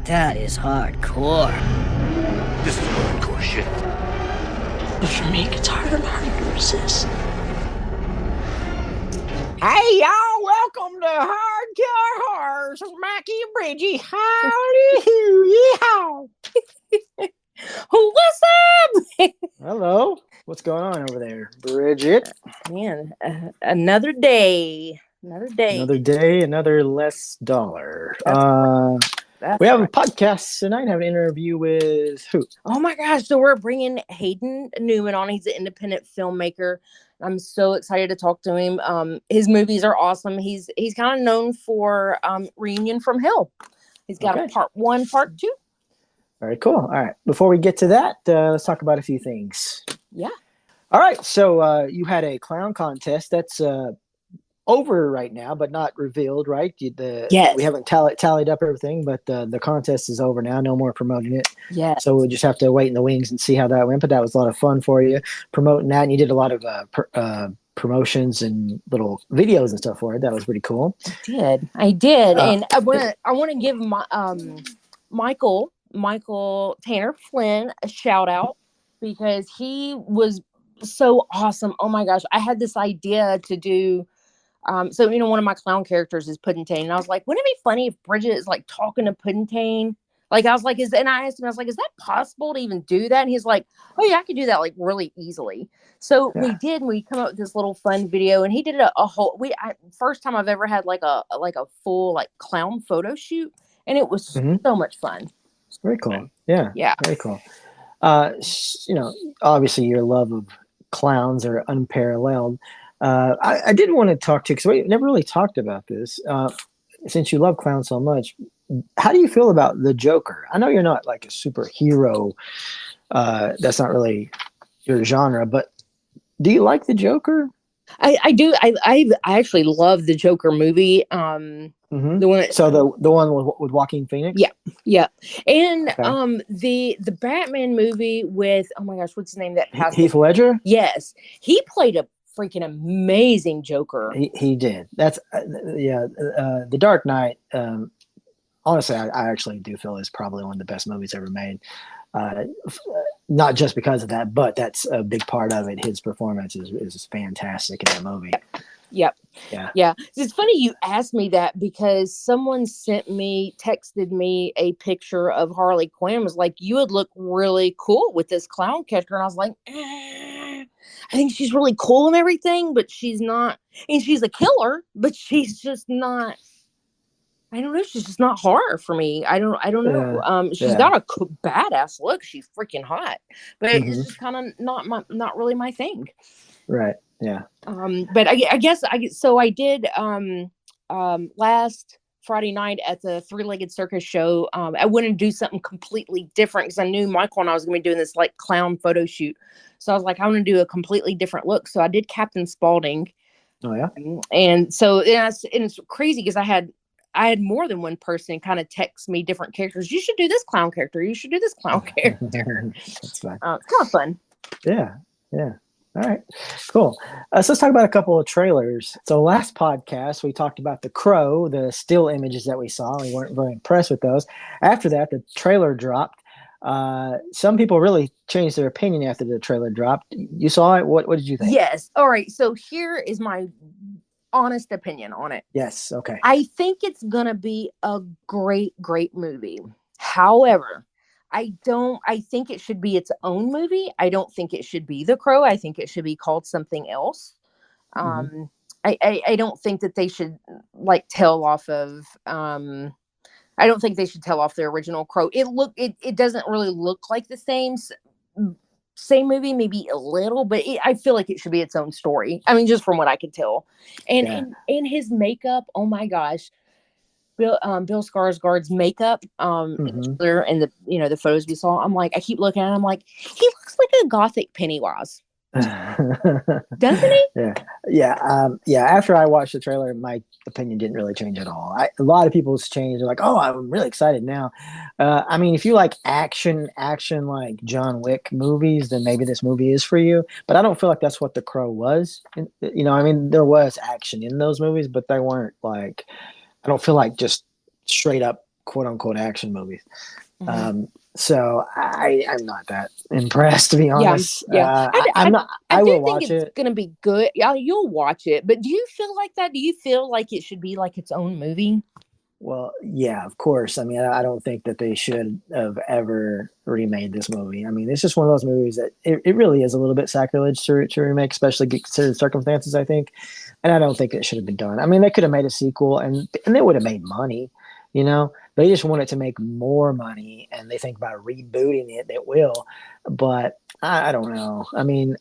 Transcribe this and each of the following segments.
That is hardcore. This is hardcore shit. But for me, it gets harder and harder to resist. Hey, y'all, welcome to Hardcore Horrors with Mikey and Bridgie. Hallelujah. What's up? Hello. What's going on over there, Brigitte? Man, another day. Another day, another less dollar. That's We have a right. podcast tonight. Have an interview with who? Oh my gosh. So we're bringing Hayden Newman on. He's an independent filmmaker. I'm so excited to talk to him. His movies are awesome. He's kind of known for Reunion from Hell. He's got a part 1, part 2. Very cool. All right. Before we get to that, let's talk about a few things. Yeah. All right. So you had a clown contest that's over right now, but not revealed, right? Yes. We haven't tallied up everything, but the contest is over now. No more promoting it. Yeah. So we'll just have to wait in the wings and see how that went. But that was a lot of fun for you promoting that, and you did a lot of promotions and little videos and stuff for it. That was pretty cool. I did, and I want to give my Michael Tanner Flynn a shout out because he was so awesome. Oh my gosh, I had this idea to do. So one of my clown characters is Puddingtane, and I was like, wouldn't it be funny if Bridget is like talking to Puddingtane? Like I was like, and I asked him, I was like, is that possible to even do that? And he's like, oh yeah, I could do that like really easily. So we did, and we come up with this little fun video, and he did a whole. First time I've ever had like a full like clown photo shoot, and it was so much fun. Very cool. Yeah. Very cool. Obviously your love of clowns are unparalleled. I did want to talk to you because we never really talked about this. Since you love clowns so much, how do you feel about the Joker? I know you're not like a superhero. That's not really your genre, but do you like the Joker? I do. I actually love the Joker movie. The one. The one with Joaquin Phoenix. Yeah, and the Batman movie with oh my gosh, what's his name? That Heath Ledger. Yes, he played a freaking amazing Joker. He did. That's The Dark Knight. Honestly, I actually do feel is probably one of the best movies ever made. Not just because of that, but that's a big part of it. His performance is fantastic in that movie. Yep. Yeah. It's funny you asked me that because someone texted me a picture of Harley Quinn. Was like, you would look really cool with this clown character. And I was like, I think she's really cool and everything, but she's not. And she's a killer, but she's just not. I don't know. She's just not horror for me. I don't know. She's got a badass look. She's freaking hot, but it's just kind of not really my thing. Right. Yeah. But I guess I did last Friday night at the Three-Legged Circus show. I wanted to do something completely different because I knew Michael and I was going to be doing this like clown photo shoot. So I was like, I want to do a completely different look. So I did Captain Spaulding. Oh yeah. And so it's crazy because I had more than one person kind of text me different characters. You should do this clown character. You should do this clown character. That's fun. It's kind of fun. Yeah. All right, cool. So let's talk about a couple of trailers. So last podcast, we talked about The Crow, the still images that we saw. We weren't very impressed with those. After that, the trailer dropped. Some people really changed their opinion after the trailer dropped. You saw it? What did you think? Yes. All right. So here is my honest opinion on it. Yes. Okay. I think it's going to be a great movie. However, I think it should be its own movie. I don't think it should be The Crow. I think it should be called something else. I don't think that they should like tell off of, I don't think they should tell off the original Crow. It doesn't really look like the same movie, maybe a little, but I feel like it should be its own story. I mean, just from what I could tell. And his makeup, oh my gosh. Bill Skarsgård's makeup, and the photos we saw. I'm like, I keep looking at him, like he looks like a gothic Pennywise, doesn't he? Yeah. After I watched the trailer, my opinion didn't really change at all. A lot of people's changed. They're like, "Oh, I'm really excited now." I mean, if you like action like John Wick movies, then maybe this movie is for you. But I don't feel like that's what The Crow was. I mean, there was action in those movies, but they weren't like. I don't feel like just straight up quote unquote action movies. Mhm. So I'm not that impressed, to be honest. Yeah. I'm not. I I do will think watch it's it. gonna be good. Yeah, you'll watch it. But do you feel like that? Do you feel like it should be like its own movie? Well, yeah, of course. I mean, I don't think that they should have ever remade this movie. I mean, it's just one of those movies that it really is a little bit sacrilege to remake, especially considered circumstances, I think. And I don't think it should have been done. I mean, they could have made a sequel and they would have made money, you know. They just wanted to make more money and they think about rebooting it, they will. But I don't know. I mean,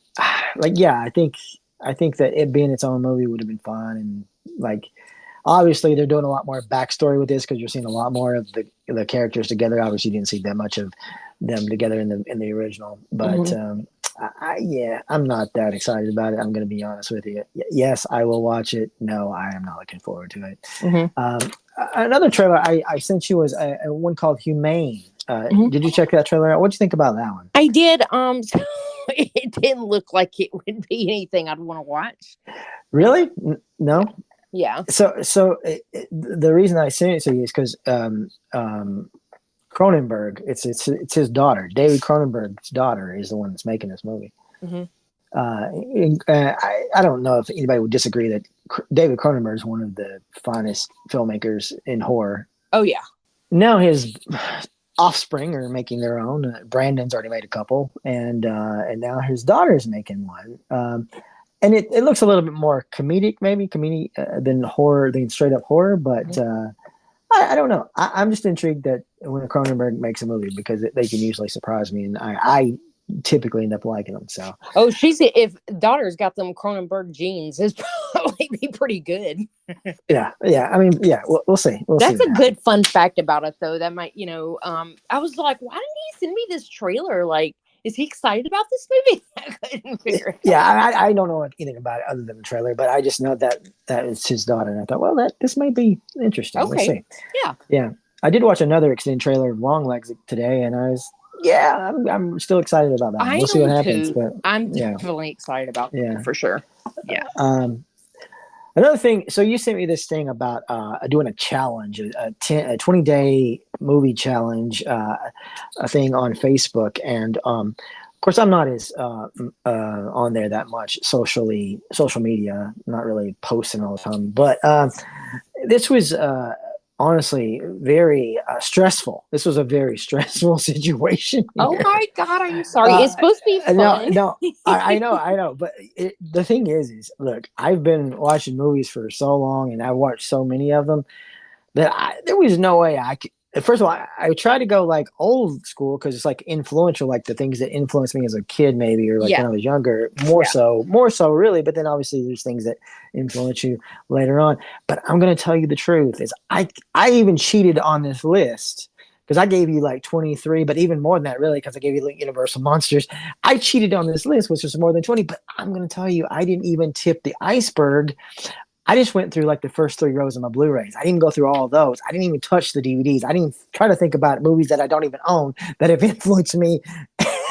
like, yeah, I think that it being its own movie would have been fun and like obviously they're doing a lot more backstory with this because you're seeing a lot more of the characters together. Obviously, you didn't see that much of them together in the original, but Mhm. yeah, I'm not that excited about it. I'm going to be honest with you. Yes, I will watch it. No, I am not looking forward to it. Mhm. Another trailer I sent you was a one called Humane. Mhm. Did you check that trailer out? What'd you think about that one? I did. So it didn't look like it would be anything I'd want to watch. Really? No. Yeah. So the reason I sent it to you is because Cronenberg, it's his daughter, David Cronenberg's daughter, is the one that's making this movie. Hmm. I don't know if anybody would disagree that David Cronenberg is one of the finest filmmakers in horror. Oh yeah. Now his offspring are making their own. Brandon's already made a couple, and now his daughter's making one. And it looks a little bit more comedic, maybe comedic than horror, than straight up horror. But I don't know. I'm just intrigued that when Cronenberg makes a movie because they can usually surprise me, and I typically end up liking them. So Oh, if daughter's got them Cronenberg genes, it's probably be pretty good. yeah. I mean, yeah. We'll see. We'll see That's what a happens. good fun fact about it, though. That might, I was like, why didn't he send me this trailer? Like, is he excited about this movie? I couldn't figure it Yeah, out. I don't know anything about it other than the trailer, but I just know that it's his daughter, and I thought, well, this may be interesting. We'll Okay. see. Yeah. Yeah, I did watch another extended trailer of Longlegs today, and I'm still excited about that one. I We'll see what am happens, too. but I'm yeah, definitely excited about that yeah. one for sure. Yeah. Um, Another thing, so you sent me this thing about doing a challenge, a 20-day movie challenge, a thing on Facebook, and of course I'm not as on there that much social media, not really posting all the time, but this was honestly very stressful. This was a very stressful situation Oh here. my God, I'm sorry. Uh, It's supposed to be no, fun. no, I know, but the thing is, look, I've been watching movies for so long, and I've watched so many of them that there was no way I could. First of all, I try to go like old school because it's like influential, like the things that influenced me as a kid, maybe, or like Yeah. when I was younger, Yeah. more so, really. But then obviously there's things that influence you later on. But I'm gonna tell you the truth is I even cheated on this list because I gave you like 23, but even more than that, really, because I gave you like Universal Monsters. I cheated on this list, which was more than 20. But I'm gonna tell you, I didn't even tip the iceberg. I just went through like the first 3 rows of my Blu-rays. I didn't go through all of those. I didn't even touch the DVDs. I didn't try to think about movies that I don't even own that have influenced me.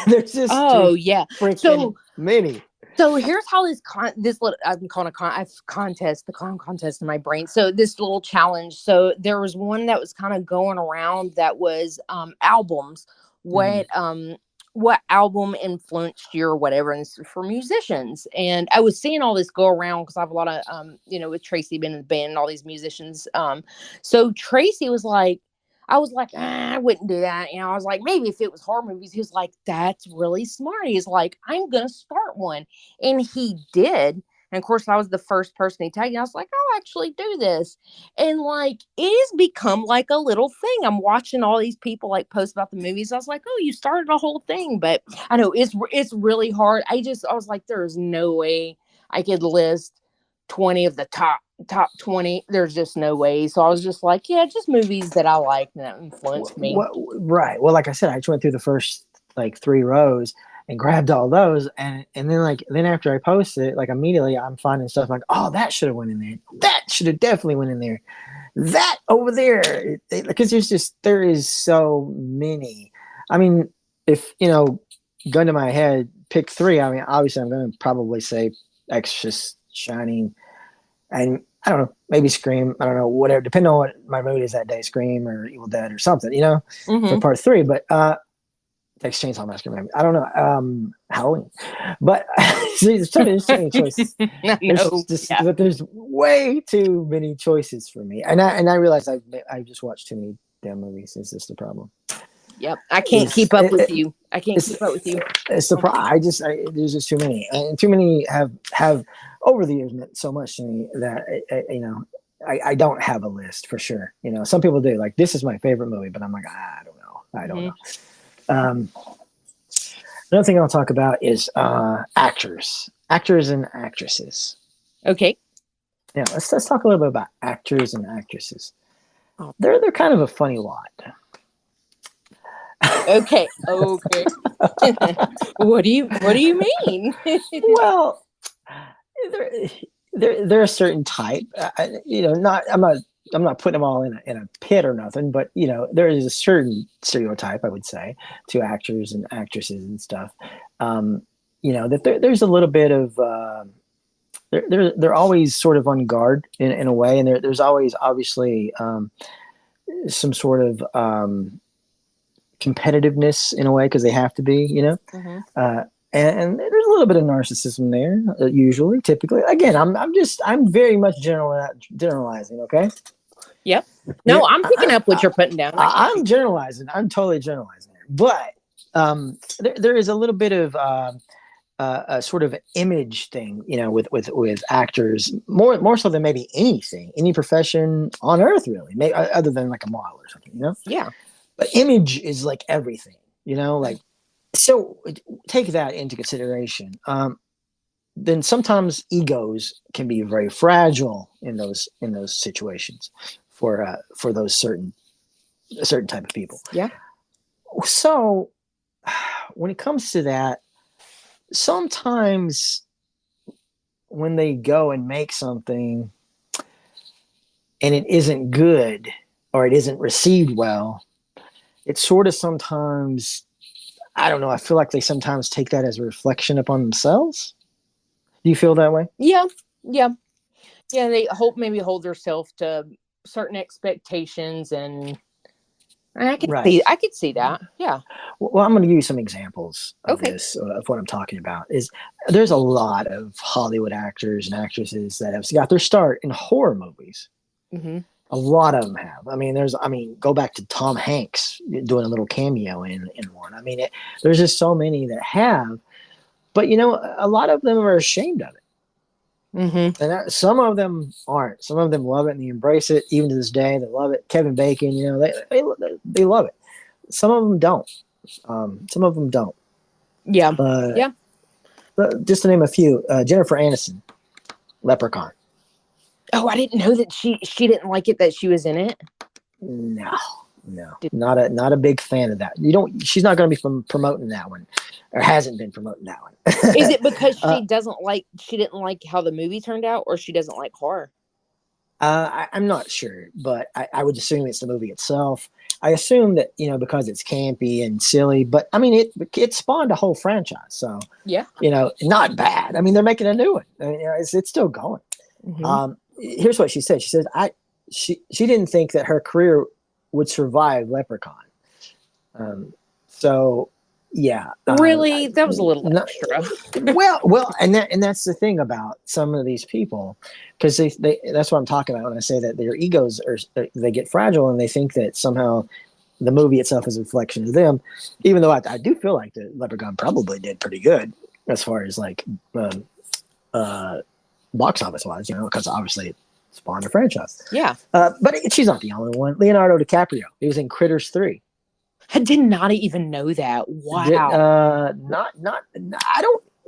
There's just Oh too yeah. freaking So many. here's how this little I'm calling a contest, the clown contest in my brain. So this little challenge. So there was one that was kind of going around that was albums. Mhm. What album influenced you or whatever, and it's for musicians. And I was seeing all this go around because I have a lot of with Tracy been in the band and all these musicians. So Tracy was like, I was like, I wouldn't do that. I was like, maybe if it was horror movies. He was like, that's really smart. He's like, I'm gonna start one. And he did. And of course, I was the first person he tagged. And I was like, I'll actually do this. And like, it has become like a little thing. I'm watching all these people like post about the movies. I was like, oh, you started a whole thing. But I know it's really hard. I was like, there's no way I could list 20 of the top 20. There's just no way. So I was just like, yeah, just movies that I like that influenced me. Right. Well, like I said, I just went through the first like 3 rows and grabbed all those, and then after I posted it, like immediately I'm finding stuff like, oh, that should have went in there. That should have definitely went in there. That over there, because there is so many. I mean, if gun to my head, pick three. I mean, obviously, I'm going to probably say Exorcist, Shining, and I don't know, maybe Scream. I don't know, whatever. Depending on what my mood is that day, Scream or Evil Dead or something, for part 3. But Texas Chainsaw Massacre, maybe. I don't know. Halloween. But see, there's too many choices. But there's way too many choices for me. And I realize I've just watched too many damn movies. Is this the problem? Yep, I can't keep up with you. I can't keep up with you. It's the problem. There's just too many, and too many have over the years meant so much to me that I don't have a list for sure. Some people do. Like, this is my favorite movie, but I'm like, I don't know. Another thing I'll talk about is actors and actresses. Okay. Yeah, let's talk a little bit about actors and actresses. They're kind of a funny lot. Okay. What do you mean? Well, they're a certain type. I'm not putting them all in a pit or nothing, but there is a certain stereotype, I would say, to actors and actresses and stuff. That there's a little bit of they're always sort of on guard in a way, and there's always obviously some sort of competitiveness in a way, because they have to be, and there's a little bit of narcissism there, typically. Again, I'm very much generalizing. Okay. Yep. No, I'm picking up what you're putting down. I'm generalizing. I'm totally generalizing there. But there is a little bit of a sort of image thing, with actors, more so than maybe any profession on earth, really, maybe, other than like a model or something, Yeah. But image is like everything, so take that into consideration. Then sometimes egos can be very fragile in those situations for those certain type of people. Yeah. So when it comes to that, sometimes when they go and make something and it isn't good, or it isn't received well, it's sort of sometimes, I don't know, I feel like they sometimes take that as a reflection upon themselves. Do you feel that way? Yeah. They hold themselves to certain expectations, and I could see that. Yeah. Well, I'm going to give you some examples of this, of what I'm talking about. There's a lot of Hollywood actors and actresses that have got their start in horror movies. Mm-hmm. A lot of them have. Go back to Tom Hanks doing a little cameo in one. There's just so many that have, but a lot of them are ashamed of it. Mm-hmm. And some of them aren't. Some of them love it and they embrace it. Even to this day, they love it. Kevin Bacon, they love it. Some of them don't. Yeah. But just to name a few, Jennifer Aniston, Leprechaun. Oh, I didn't know that she didn't like it that she was in it. No, not a big fan of that. She's not going to be promoting that one, or hasn't been promoting that one. Is it because she didn't like how the movie turned out, or she doesn't like horror? I'm not sure, but I would assume it's the movie itself. I assume that because it's campy and silly, but it spawned a whole franchise. So yeah, not bad. They're making a new one. It's still going. Mm-hmm. Here's what she said. She says, she didn't think that her career would survive Leprechaun. So yeah. Really? That was a little extra. well, and that's the thing about some of these people, because they that's what I'm talking about when I say that their egos they get fragile, and they think that somehow the movie itself is a reflection of them, even though I do feel like the Leprechaun probably did pretty good as far as like box office wise, because obviously it spawned a franchise. Yeah. But she's not the only one. Leonardo DiCaprio, he was in Critters 3. I did not even know that. Wow. I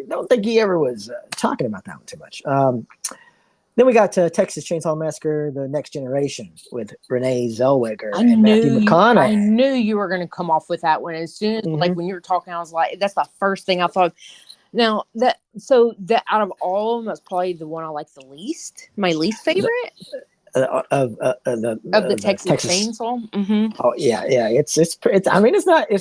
don't think he ever was talking about that one too much. Then we got Texas Chainsaw Massacre: The Next Generation with Renee Zellweger and Matthew McConaughey. I knew you were going to come off with that one as soon as, like, when you were talking. I was like, that's the first thing I thought. Now that out of all of them, that's probably the one I like the least. My least favorite of the Texas Chainsaw. Mm-hmm. Oh yeah. It's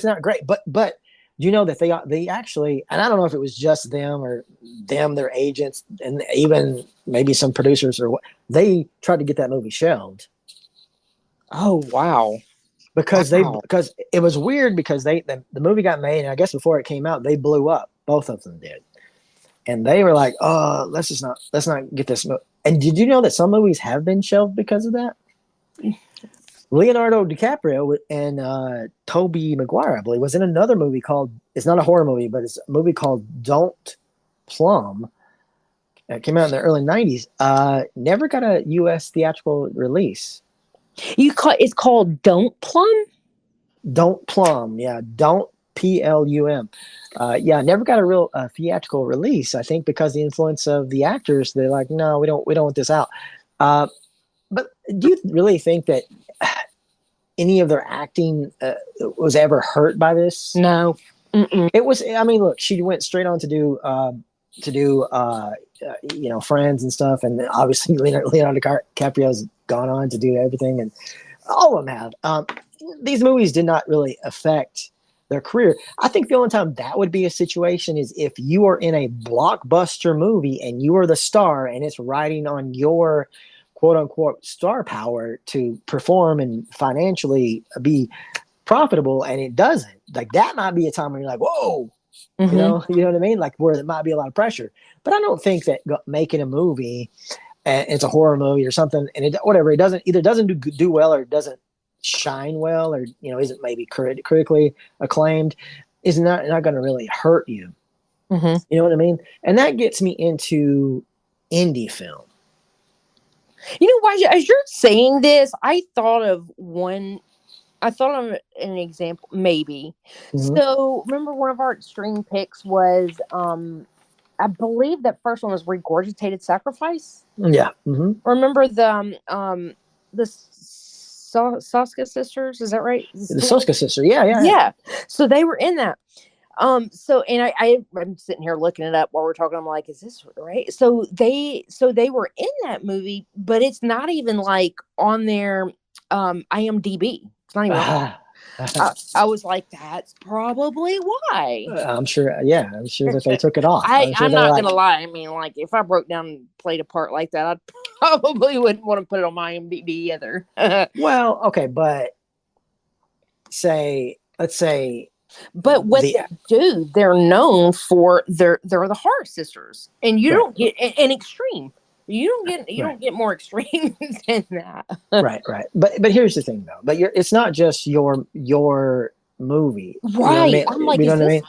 not great, but Do you know that they actually, and I don't know if it was just them or them, their agents, and even maybe some producers or what, they tried to get that movie shelved. Oh wow. Because Wow. because it was weird because the movie got made, and I guess before it came out, they blew up. Both of them did. And they were like, "Oh, let's not get this." And did you know that some movies have been shelved because of that? Leonardo DiCaprio and Tobey Maguire, I believe, was in another movie called. It's not a horror movie, but it's a movie called Don't Plum. It came out in the early '90s. Never got a U.S. theatrical release. It's called Don't Plum? Don't Plum, yeah, Don't Plum. Yeah, never got a real theatrical release. I think because the influence of the actors, they're like, no, we don't want this out. But do you really think that any of their acting was ever hurt by this? No. Mm-mm. It was. I mean, look, she went straight on to do Friends and stuff, and obviously Leonardo DiCaprio's gone on to do everything, and all of them have. These movies did not really affect their career. I think the only time that would be a situation is if you are in a blockbuster movie and you are the star, and it's riding on your quote unquote star power to perform and financially be profitable, and it doesn't. Like that might be a time when you're like, whoa. Mm-hmm. You know what I mean? Like where there might be a lot of pressure. But I don't think that making a movie, and it's a horror movie or something, and it doesn't do well, or doesn't shine well, or isn't maybe critically acclaimed, is not going to really hurt you. Mm-hmm. You know what I mean? And that gets me into indie film. Why? As you're saying this, I thought of an example, maybe. Mm-hmm. So remember, one of our extreme picks was, I believe that first one was Regurgitated Sacrifice. Yeah. Mm-hmm. Remember the Soska sisters? Is that right? The Soska sister. Yeah. So they were in that. So, and I'm sitting here looking it up while we're talking. I'm like, is this right? So they were in that movie, but it's not even like on their IMDb. It's not even. I was like, that's probably why. I'm sure. Yeah, I'm sure that they took it off. I'm not gonna lie. I mean, like, if I broke down and played a part like that, I probably wouldn't want to put it on my IMDb either. Well, okay, but let's say. But what they do, they're known for they're the horror sisters, and you don't get an extreme. You don't get more extreme than that. Right. But here's the thing, though. But it's not just your movie, right? I'm like,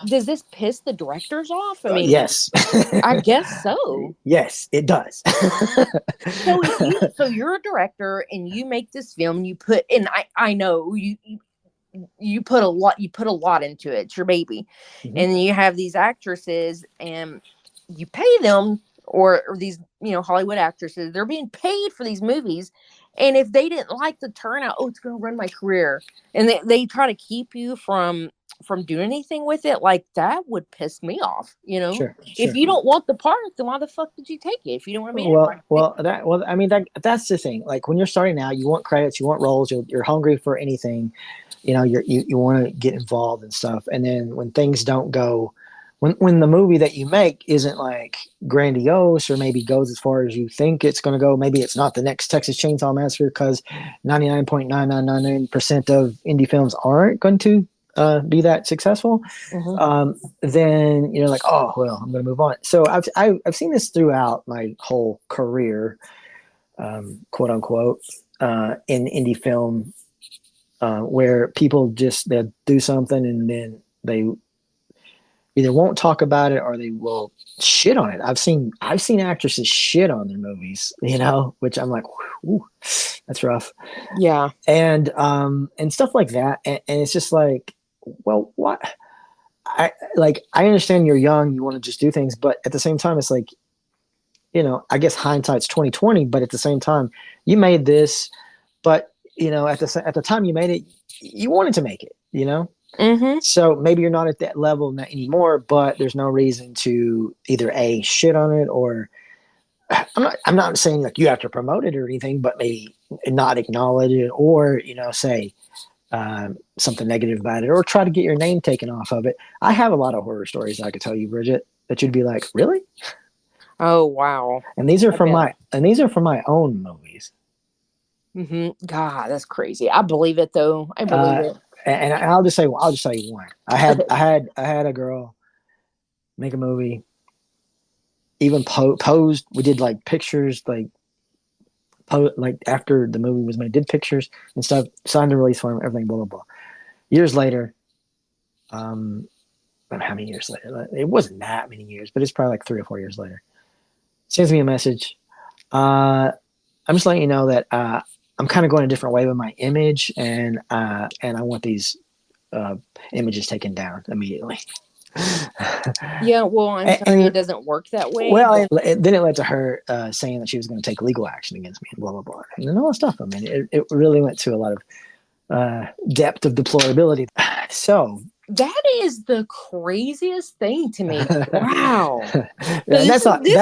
does this piss the directors off? I mean, yes, I guess so. Yes, it does. So you're a director, and you make this film. You put, and I know you put a lot into it. It's your baby. Mm-hmm. And you have these actresses, and you pay them, or these Hollywood actresses, they're being paid for these movies, and if they didn't like the turnout, it's going to run my career, and they try to keep you from doing anything with it, like that would piss me off. Sure. If you don't want the part, then why the fuck did you take it? If you don't want to be I mean, that's the thing. Like when you're starting out, you want credits, you want roles, you're hungry for anything. You want to get involved and stuff. And then when things don't go, when the movie that you make isn't like grandiose, or maybe goes as far as you think it's going to go, maybe it's not the next Texas Chainsaw Massacre, because 99.9999% of indie films aren't going to be that successful. Mm-hmm. Then you're like, oh well, I'm going to move on. So I've seen this throughout my whole career, quote unquote, in indie film. Where people they'll do something, and then they either won't talk about it, or they will shit on it. I've seen actresses shit on their movies, which I'm like, ooh, that's rough. Yeah. And stuff like that. And it's just like, well, what? I understand you're young, you want to just do things, but at the same time, it's like, I guess hindsight's 2020, but at the same time, you made this, but at the time you made it, you wanted to make it, Mm-hmm. So maybe you're not at that level anymore, but there's no reason to either A, shit on it, or I'm not saying like you have to promote it or anything, but maybe not acknowledge it, or, say, something negative about it or try to get your name taken off of it. I have a lot of horror stories I could tell you, Bridget, that you'd be like, really? Oh wow. And these are from bet. my own movies. God, that's crazy. I believe it though. I believe it. And I'll just tell you one. I had a girl make a movie, even posed. We did like pictures, like after the movie was made, did pictures and stuff, signed the release form, everything, blah blah blah. Years later, I don't know how many years later. It wasn't that many years, but it's probably like 3 or 4 years later. Sends me a message. I'm just letting you know that I'm kind of going a different way with my image, and I want these images taken down immediately. Yeah, well, I'm sorry, it doesn't work that way. Well, then it led to her saying that she was going to take legal action against me and blah blah blah, and all that stuff. I mean, it really went to a lot of depth of deplorability. So that is the craziest thing to me. Wow. This probably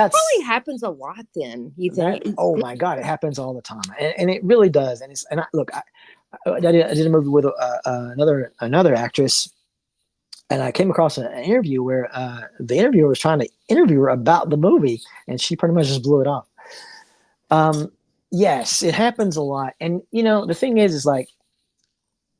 happens a lot then, you think? Oh my God, it happens all the time. And it really does. And I did a movie with another actress, and I came across an interview where the interviewer was trying to interview her about the movie, and she pretty much just blew it off. Yes, it happens a lot. And, the thing is like,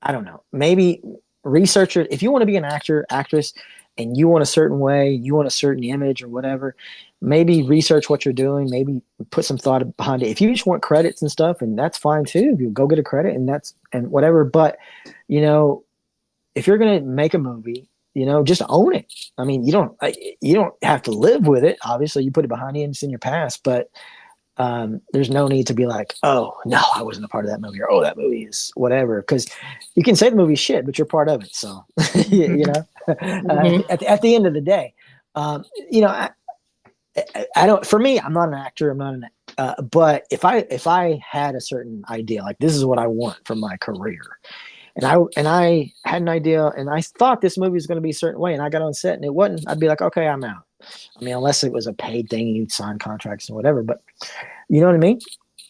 I don't know, maybe researcher, if you want to be an actor, actress, and you want a certain way, you want a certain image or whatever, maybe research what you're doing, maybe put some thought behind it. If you just want credits and stuff, and that's fine too, you go get a credit and whatever. But, if you're going to make a movie, just own it. I mean, you don't have to live with it. Obviously you put it behind you and it's in your past, but there's no need to be like, oh no, I wasn't a part of that movie, or oh, that movie is whatever. Because you can say the movie's shit, but you're part of it. So, at the end of the day, I don't. For me, I'm not an actor. I'm not an. But if I had a certain idea, like this is what I want from my career, and I had an idea, and I thought this movie was going to be a certain way, and I got on set and it wasn't, I'd be like, okay, I'm out. I mean, unless it was a paid thing, you'd sign contracts and whatever, but you know what I mean?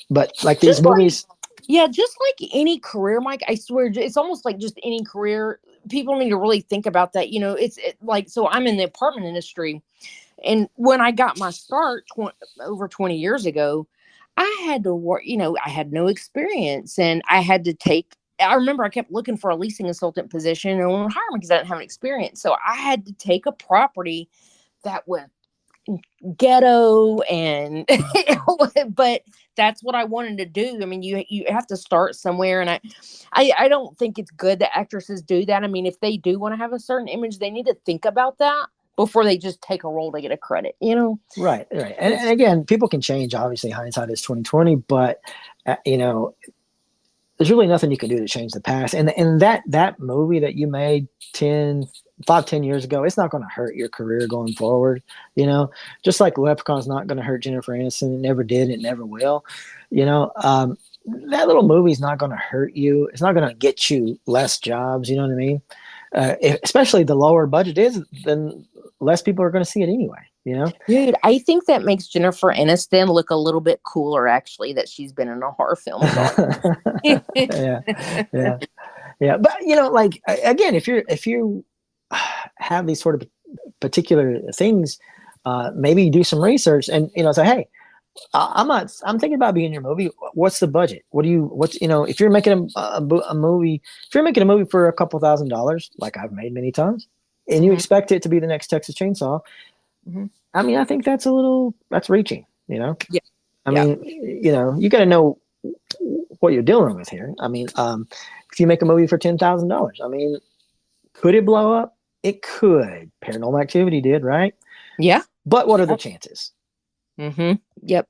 But like these movies. Just like any career, Mike, I swear it's almost like just any career. People need to really think about that. So I'm in the apartment industry, and when I got my start over 20 years ago, I had to work, I had no experience, and I remember I kept looking for a leasing consultant position and no one would hire me because I didn't have an experience. So I had to take a property that was ghetto and but that's what I wanted to do. I mean, you have to start somewhere, and I don't think it's good that actresses do that. I mean, if they do want to have a certain image, they need to think about that before they just take a role to get a credit, Right. And again, people can change. Obviously, hindsight is 2020, but there's really nothing you can do to change the past. And that movie that you made 10 years ago, it's not going to hurt your career going forward. Just like Leprechaun's not going to hurt Jennifer Aniston. It never did. It never will. That little movie's not going to hurt you. It's not going to get you less jobs. You know what I mean? Especially the lower budget is, then less people are going to see it anyway. Dude, I think that makes Jennifer Aniston look a little bit cooler, actually, that she's been in a horror film. Yeah. But like again, if you have these sort of particular things, maybe do some research and say, hey, I'm thinking about being in your movie. What's the budget? If you're making a movie, for a couple $1,000s, like I've made many times, and you expect it to be the next Texas Chainsaw. I mean, I think that's reaching, Yeah. I mean, you got to know what you're dealing with here. I mean, if you make a movie for $10,000, I mean, could it blow up? It could. Paranormal Activity did, right? Yeah. But what are the chances? Yep.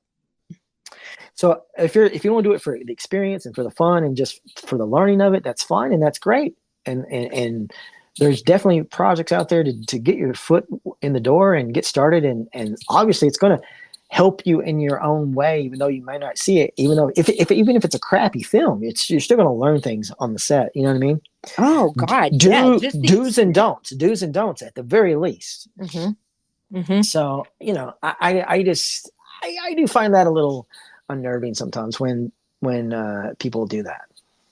So if you want to do it for the experience and for the fun and just for the learning of it, that's fine and that's great. And there's definitely projects out there to get your foot in the door and get started. And obviously it's going to help you in your own way, even though you may not see it, even if it's a crappy film, you're still going to learn things on the set. You know what I mean? Oh God. Do's and don'ts at the very least. So, I do find that a little unnerving sometimes when people do that.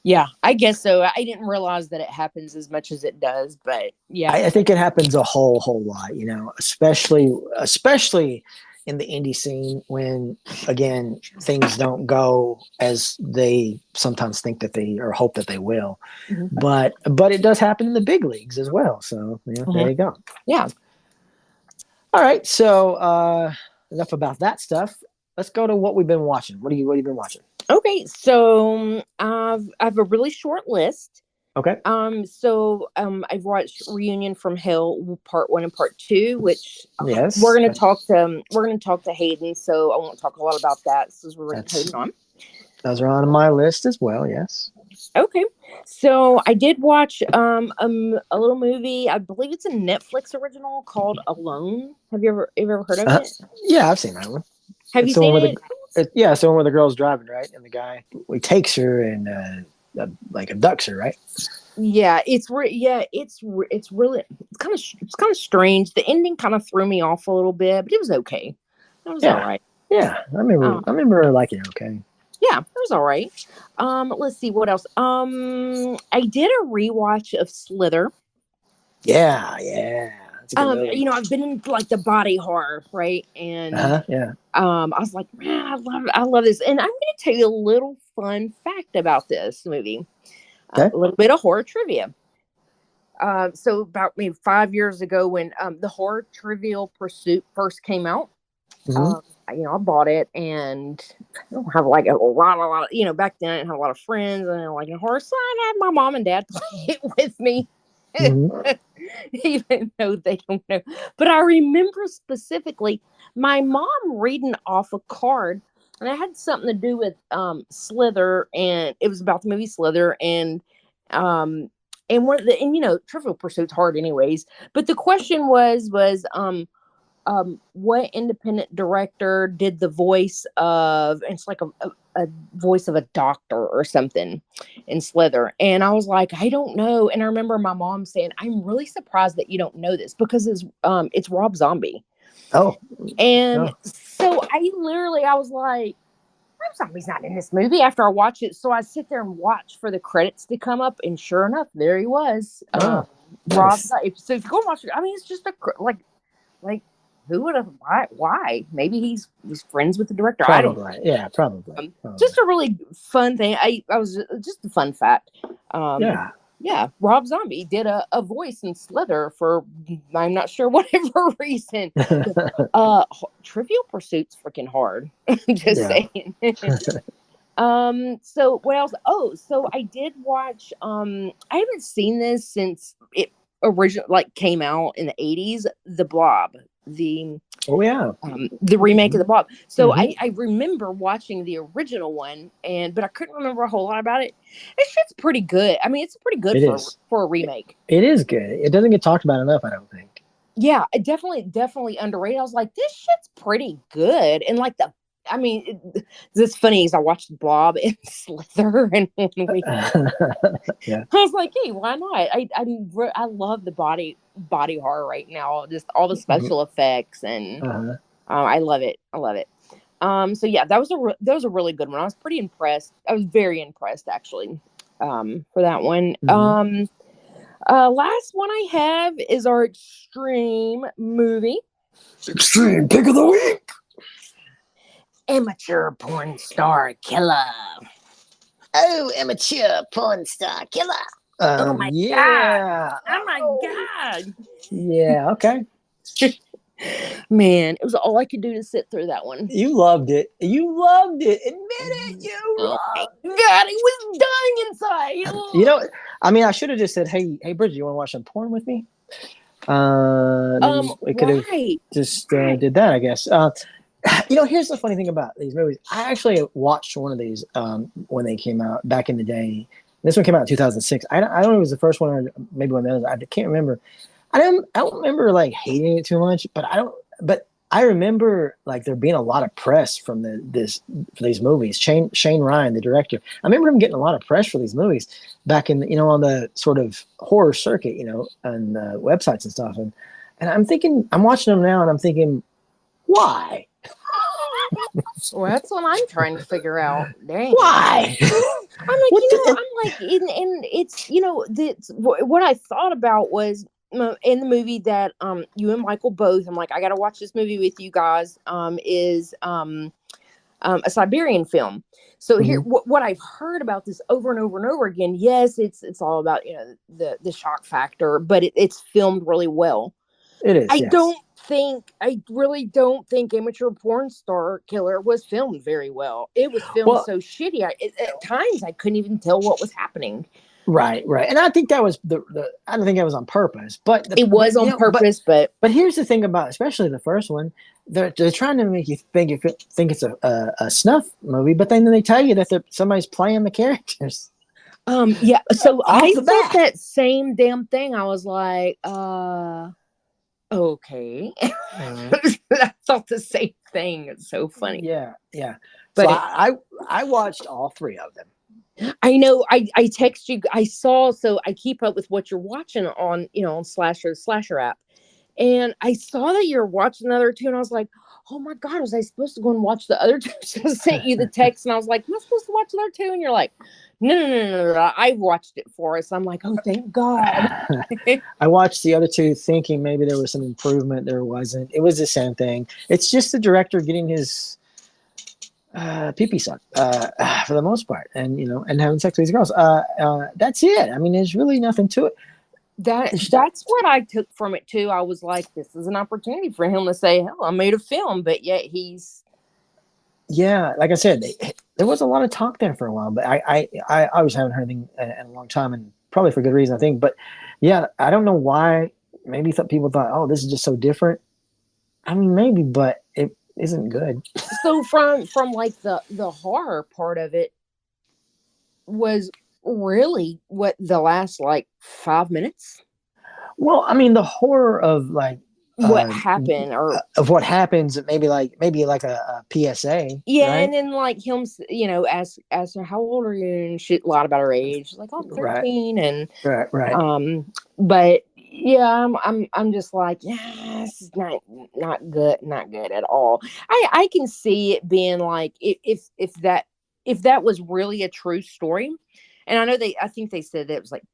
Yeah, I guess so. I didn't realize that it happens as much as it does, but yeah. I think it happens a whole lot, you know, especially in the indie scene when, again, things don't go as they sometimes think that they or hope that they will. Mhm. But it does happen in the big leagues as well. So there you go. Yeah. All right. So enough about that stuff. Let's go to what we've been watching. What have you been watching? Okay, so I have a really short list. Okay. I've watched Reunion from Hell Part 1 and Part 2, which Yes. we're gonna talk to Hayden, so I won't talk a lot about that since we're Hayden on. Those are on my list as well. Yes. Okay, so I did watch a little movie. I believe it's a Netflix original called Alone. Have you ever heard of it? Yeah, I've seen that one. Have you seen it? Yeah, it's the one where the girl's driving, right? And the guy he takes her and like abducts her, right? Yeah, it's kind of strange. The ending kind of threw me off a little bit, but it was okay. It was all right. Yeah, I remember liking it. Okay. Yeah, it was all right. Let's see what else. I did a rewatch of Slither. Yeah. You know, I've been in like the body horror, right? And yeah. I was like, man, I love this. And I'm going to tell you a little fun fact about this movie. Okay. A little bit of horror trivia. So about maybe 5 years ago, when the Horror Trivial Pursuit first came out, you know, I bought it, and I don't have like a lot of, you know, back then I didn't have a lot of friends, and like a horror, so I had my mom and dad play it with me. Even though they don't know. But I remember specifically my mom reading off a card, and it had something to do with Slither, and it was about the movie Slither, and you know, Trivial Pursuit's hard anyways. But the question was what independent director did the voice of, it's like a voice of a doctor or something in Slither? And I was like, I don't know. And I remember my mom saying, I'm really surprised that you don't know this, because it's Rob Zombie. Oh. And so I was like, Rob Zombie's not in this movie after I watch it. So I sit there and watch for the credits to come up, and sure enough, there he was. Nice. Rob. So if you go and watch it, I mean, it's just like who would have? Why? Maybe he's friends with the director. Probably. I don't know. Yeah, probably. Just a really fun thing. I was just a fun fact. Yeah. Rob Zombie did a voice in Slither for, I'm not sure whatever reason. Trivial Pursuit's freaking hard. Just saying. So what else? Oh, so I did watch. I haven't seen this since it originally came out in the 80s. The Blob. The remake of The Blob. So I remember watching the original one, but I couldn't remember a whole lot about it. It's just pretty good. I mean, it's pretty good for a remake. It is good. It doesn't get talked about enough, I don't think. Yeah, it definitely underrated. I was like, this shit's pretty good. And like it's funny is I watched Blob and Slither, and I was like, hey, why not? I love the body horror right now. Just all the special effects, and I love it. So yeah, that was a really good one. I was pretty impressed. I was very impressed actually for that one. Last one I have is our extreme movie. Extreme pick of the week. Amateur porn star killer. Oh, amateur porn star killer. Oh my god. Oh my god. Yeah, okay. Man, it was all I could do to sit through that one. You loved it. Admit it. God, he was dying inside. You know, I mean, I should have just said, hey, Bridget, you want to watch some porn with me? We could have just did that, I guess. You know, here's the funny thing about these movies. I actually watched one of these when they came out back in the day. This one came out in 2006. I don't know if it was the first one or maybe one of those. I can't remember. I don't remember like hating it too much, but I remember like there being a lot of press from for these movies. Shane Ryan, the director, I remember him getting a lot of press for these movies back in, you know, on the sort of horror circuit, you know, on websites and stuff. And I'm watching them now and I'm thinking, why? Well, that's what I'm trying to figure out. Dang. Why? I'm like, like, and it's, what I thought about was in the movie that you and Michael both, I'm like, I got to watch this movie with you guys, is a Siberian film. So here, what I've heard about this over and over and over again, yes, it's all about, the shock factor, but it's filmed really well. It is. I really don't think Amateur Porn Star Killer was filmed very well. It was filmed so shitty. At times I couldn't even tell what was happening. Right. And I think that was I don't think that was on purpose, but it was on purpose. But here's the thing about, especially the first one, they're trying to make you think it's a snuff movie, but then they tell you that somebody's playing the characters. Yeah. So I thought that same damn thing. I was like, okay. I thought the same thing. It's so funny. Yeah. But so I watched all three of them. I know. I text you. I saw. So I keep up with what you're watching on on Slasher app, and I saw that you're watching the other two, and I was like, oh my god, was I supposed to go and watch the other two? So I sent you the text, and I was like, am I supposed to watch the other two? And you're like, no. I watched it for us. I'm like, oh, thank God. I watched the other two thinking maybe there was some improvement. There wasn't. It was the same thing. It's just the director getting his pee-pee sucked for the most part, and and having sex with these girls. That's it. I mean, there's really nothing to it. That's what I took from it too. I was like, this is an opportunity for him to say, hell, I made a film, but yet he's. Yeah, like I said, there was a lot of talk there for a while, but I always haven't heard anything in a long time, and probably for good reason, I think. But yeah, I don't know why. Maybe people thought, oh, this is just so different. I mean, maybe, but it isn't good. So from like the horror part of it was really what the last like 5 minutes. Well, I mean, the horror of like what happened or of what happens, maybe like a PSA. Yeah, right? And then like him, ask her how old are you, and shit, a lot about her age, like, oh, 13, and right. But yeah, I'm just like, yeah, this is not good at all. I can see it being like if that was really a true story, and I think they said that it was like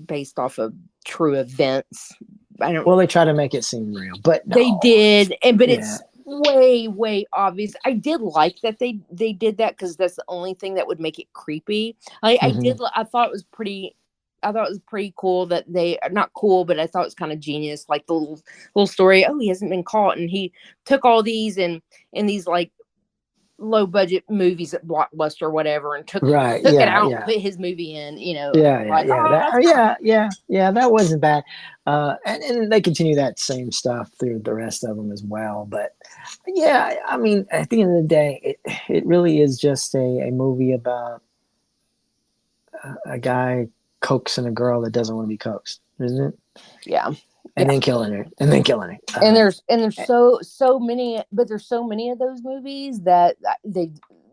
based off of true events. Well, they try to make it seem real, but no. They did, but it's way obvious. I did like that they did that, because that's the only thing that would make it creepy. I thought it was pretty cool that they not cool, but I thought it was kind of genius, like the little story. Oh, he hasn't been caught, and he took all these and these like low budget movies at Blockbuster or whatever, and took it out and put his movie in. That wasn't bad. And they continue that same stuff through the rest of them as well. But yeah, I mean, at the end of the day, it really is just a movie about a guy coaxing a girl that doesn't want to be coaxed, isn't it? Yeah. And then killing her. And there's so many, but there's so many of those movies that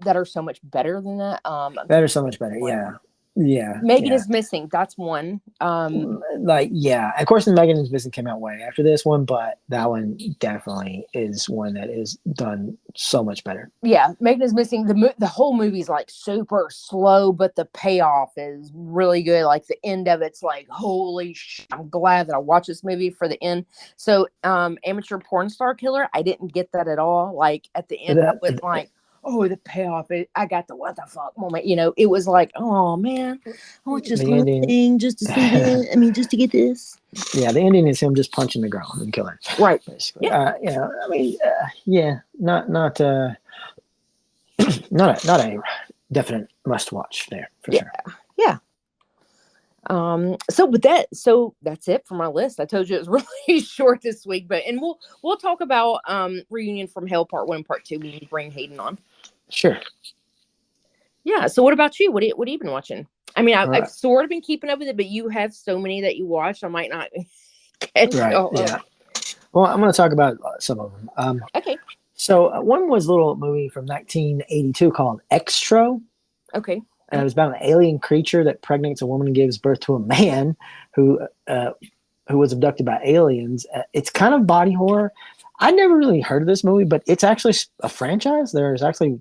are so much better than that. That are so much better. Yeah. Megan is Missing. That's one. Of course, the Megan is Missing came out way after this one, but that one definitely is one that is done so much better. Yeah, Megan is Missing. The whole movie is like super slow, but the payoff is really good. Like the end of it's like, holy shit! I'm glad that I watched this movie for the end. So, Amateur Porn Star Killer, I didn't get that at all. Like at the end, I was like, oh, the payoff! I got the what the fuck moment. It was like, oh man, I want just one thing, just to see that. I mean, just to get this. Yeah, the ending is him just punching the girl and killing her. Right. Basically. Not a definite must watch there for sure. Yeah. So that's it for my list. I told you it was really short this week, and we'll talk about Reunion from Hell Part 1 and Part 2 when we bring Hayden on. Sure. Yeah. So what about you? What have you been watching? I mean, I've sort of been keeping up with it, but you have so many that you watch, I might not catch all of them. Well, I'm going to talk about some of them. Okay. So one was a little movie from 1982 called Extro. Okay. And it was about an alien creature that impregnates a woman and gives birth to a man who was abducted by aliens. It's kind of body horror. I never really heard of this movie, but it's actually a franchise. There's actually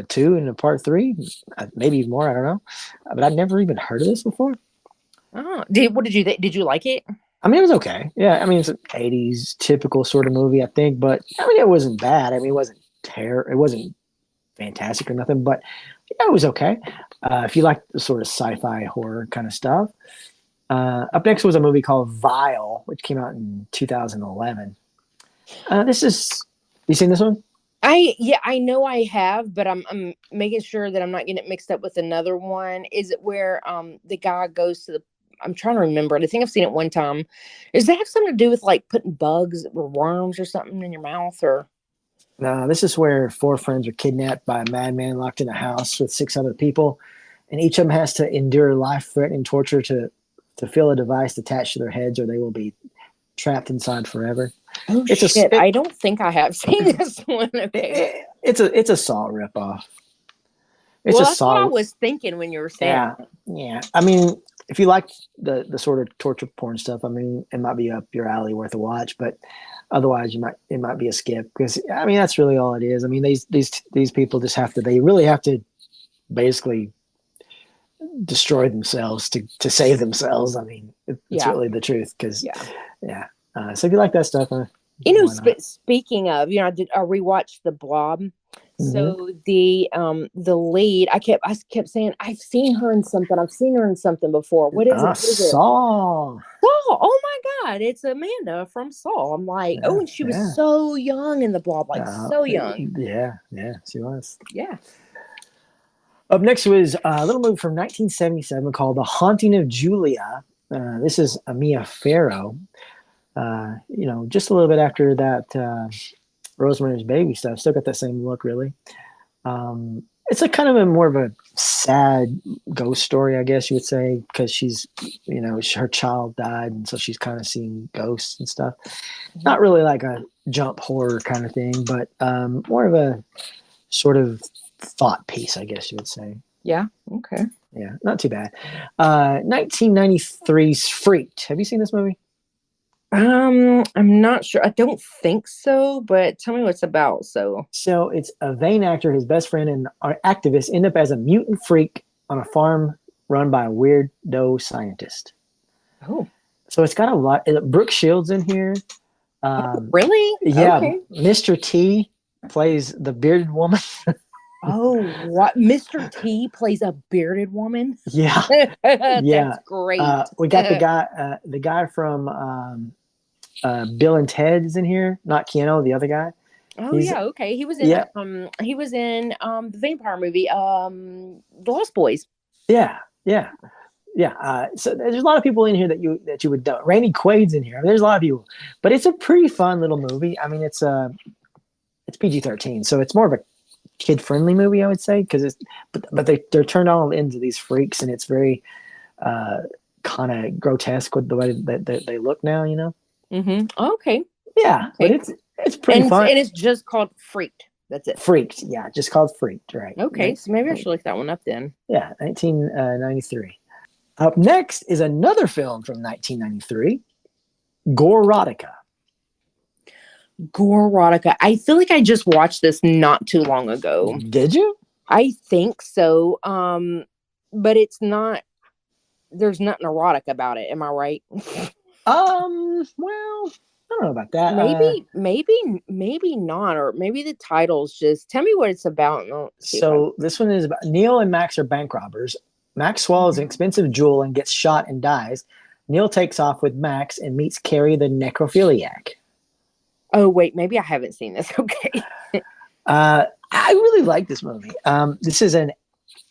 2 and a part 3, maybe even more. I don't know, but I'd never even heard of this before. Oh, what did you think? Did you like it? I mean, it was okay. Yeah, I mean, it's an '80s typical sort of movie, I think. But I mean, it wasn't bad. I mean, it wasn't It wasn't fantastic or nothing. But yeah, it was okay. If you like the sort of sci-fi horror kind of stuff. Up next was a movie called Vile, which came out in 2011. You seen this one? I know I have, but I'm making sure that I'm not getting it mixed up with another one. Is it where the guy goes to the? I'm trying to remember it. I think I've seen it one time. Does that have something to do with like putting bugs or worms or something in your mouth? Or No, this is where 4 friends are kidnapped by a madman locked in a house with 6 other people, and each of them has to endure life-threatening torture to feel a device attached to their heads, or they will be trapped inside forever. oh shit! I don't think I have seen this one. Okay, It's a Saw ripoff. It's well, a that's what I Saw. was thinking when you were saying. Yeah, yeah. I mean, if you like the sort of torture porn stuff, I mean, it might be up your alley, worth a watch. But otherwise, it might be a skip, because I mean, that's really all it is. I mean, these people just they really have to basically destroy themselves to save themselves. I mean, it's really the truth. Because yeah. So if you like that stuff, speaking of, I rewatched The Blob. So the lead, I kept saying, I've seen her in something. I've seen her in something before. What is it? What is Saw. Saw. Oh my God, it's Amanda from Saw. I'm like, and she was so young in The Blob, so young. Yeah, she was. Yeah. Up next was a little movie from 1977 called The Haunting of Julia. This is Mia Farrow. Just a little bit after that Rosemary's Baby stuff. Still got that same look, really. It's a kind of more of a sad ghost story, I guess you would say, because she's, her child died, and so she's kind of seeing ghosts and stuff. Not really like a jump horror kind of thing, but more of a sort of thought piece, I guess you would say. Yeah. Okay. Yeah, not too bad. 1993's Freaked. Have you seen this movie? I'm not sure. I don't think so, but tell me what it's about. So it's a vain actor, his best friend, and an activist end up as a mutant freak on a farm run by a weirdo scientist. Oh, so it's got a lot. Brooke Shields in here. Really? Yeah. Okay. Mr. T plays the bearded woman. Oh, what? Mr. T plays a bearded woman? Yeah. That's great. We got the guy from Bill and Ted is in here, not Keanu, the other guy. Oh, okay. He was in the vampire movie, The Lost Boys. Yeah. So there's a lot of people in here that you would know. Randy Quaid's in here. I mean, there's a lot of people, but it's a pretty fun little movie. I mean, it's PG-13, so it's more of a kid-friendly movie, I would say, because but they're turned all into these freaks, and it's very kind of grotesque with the way that they look now, Mm-hmm. Okay. Yeah, okay. But it's pretty fun, and it's just called Freaked. That's it. Freaked, yeah, just called Freaked, right? Okay, right. So maybe I should look that one up then. Yeah, 1993. Up next is another film from 1993, Gorotica. Gorotica. I feel like I just watched this not too long ago. Did you? I think so. But it's not. There's nothing erotic about it. Am I right? Well, I don't know about that. Maybe not, or maybe the title's just. Tell me what it's about. So this one is about Neil and Max are bank robbers. Max swallows an expensive jewel and gets shot and dies. Neil takes off with Max and meets Carrie the necrophiliac. Oh, wait, maybe I haven't seen this. Okay. I really like this movie. This is an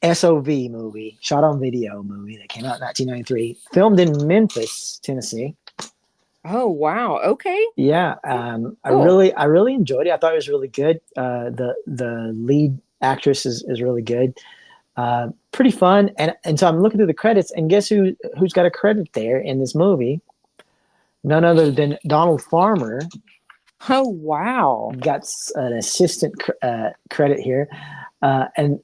SOV movie, shot on video movie that came out in 1993, filmed in Memphis, Tennessee. Oh, wow. Okay. Yeah. Cool. I really enjoyed it. I thought it was really good. The lead actress is really good. Pretty fun. And so I'm looking through the credits, and guess who's got a credit there in this movie? None other than Donald Farmer. Oh, wow. Got an assistant credit here. And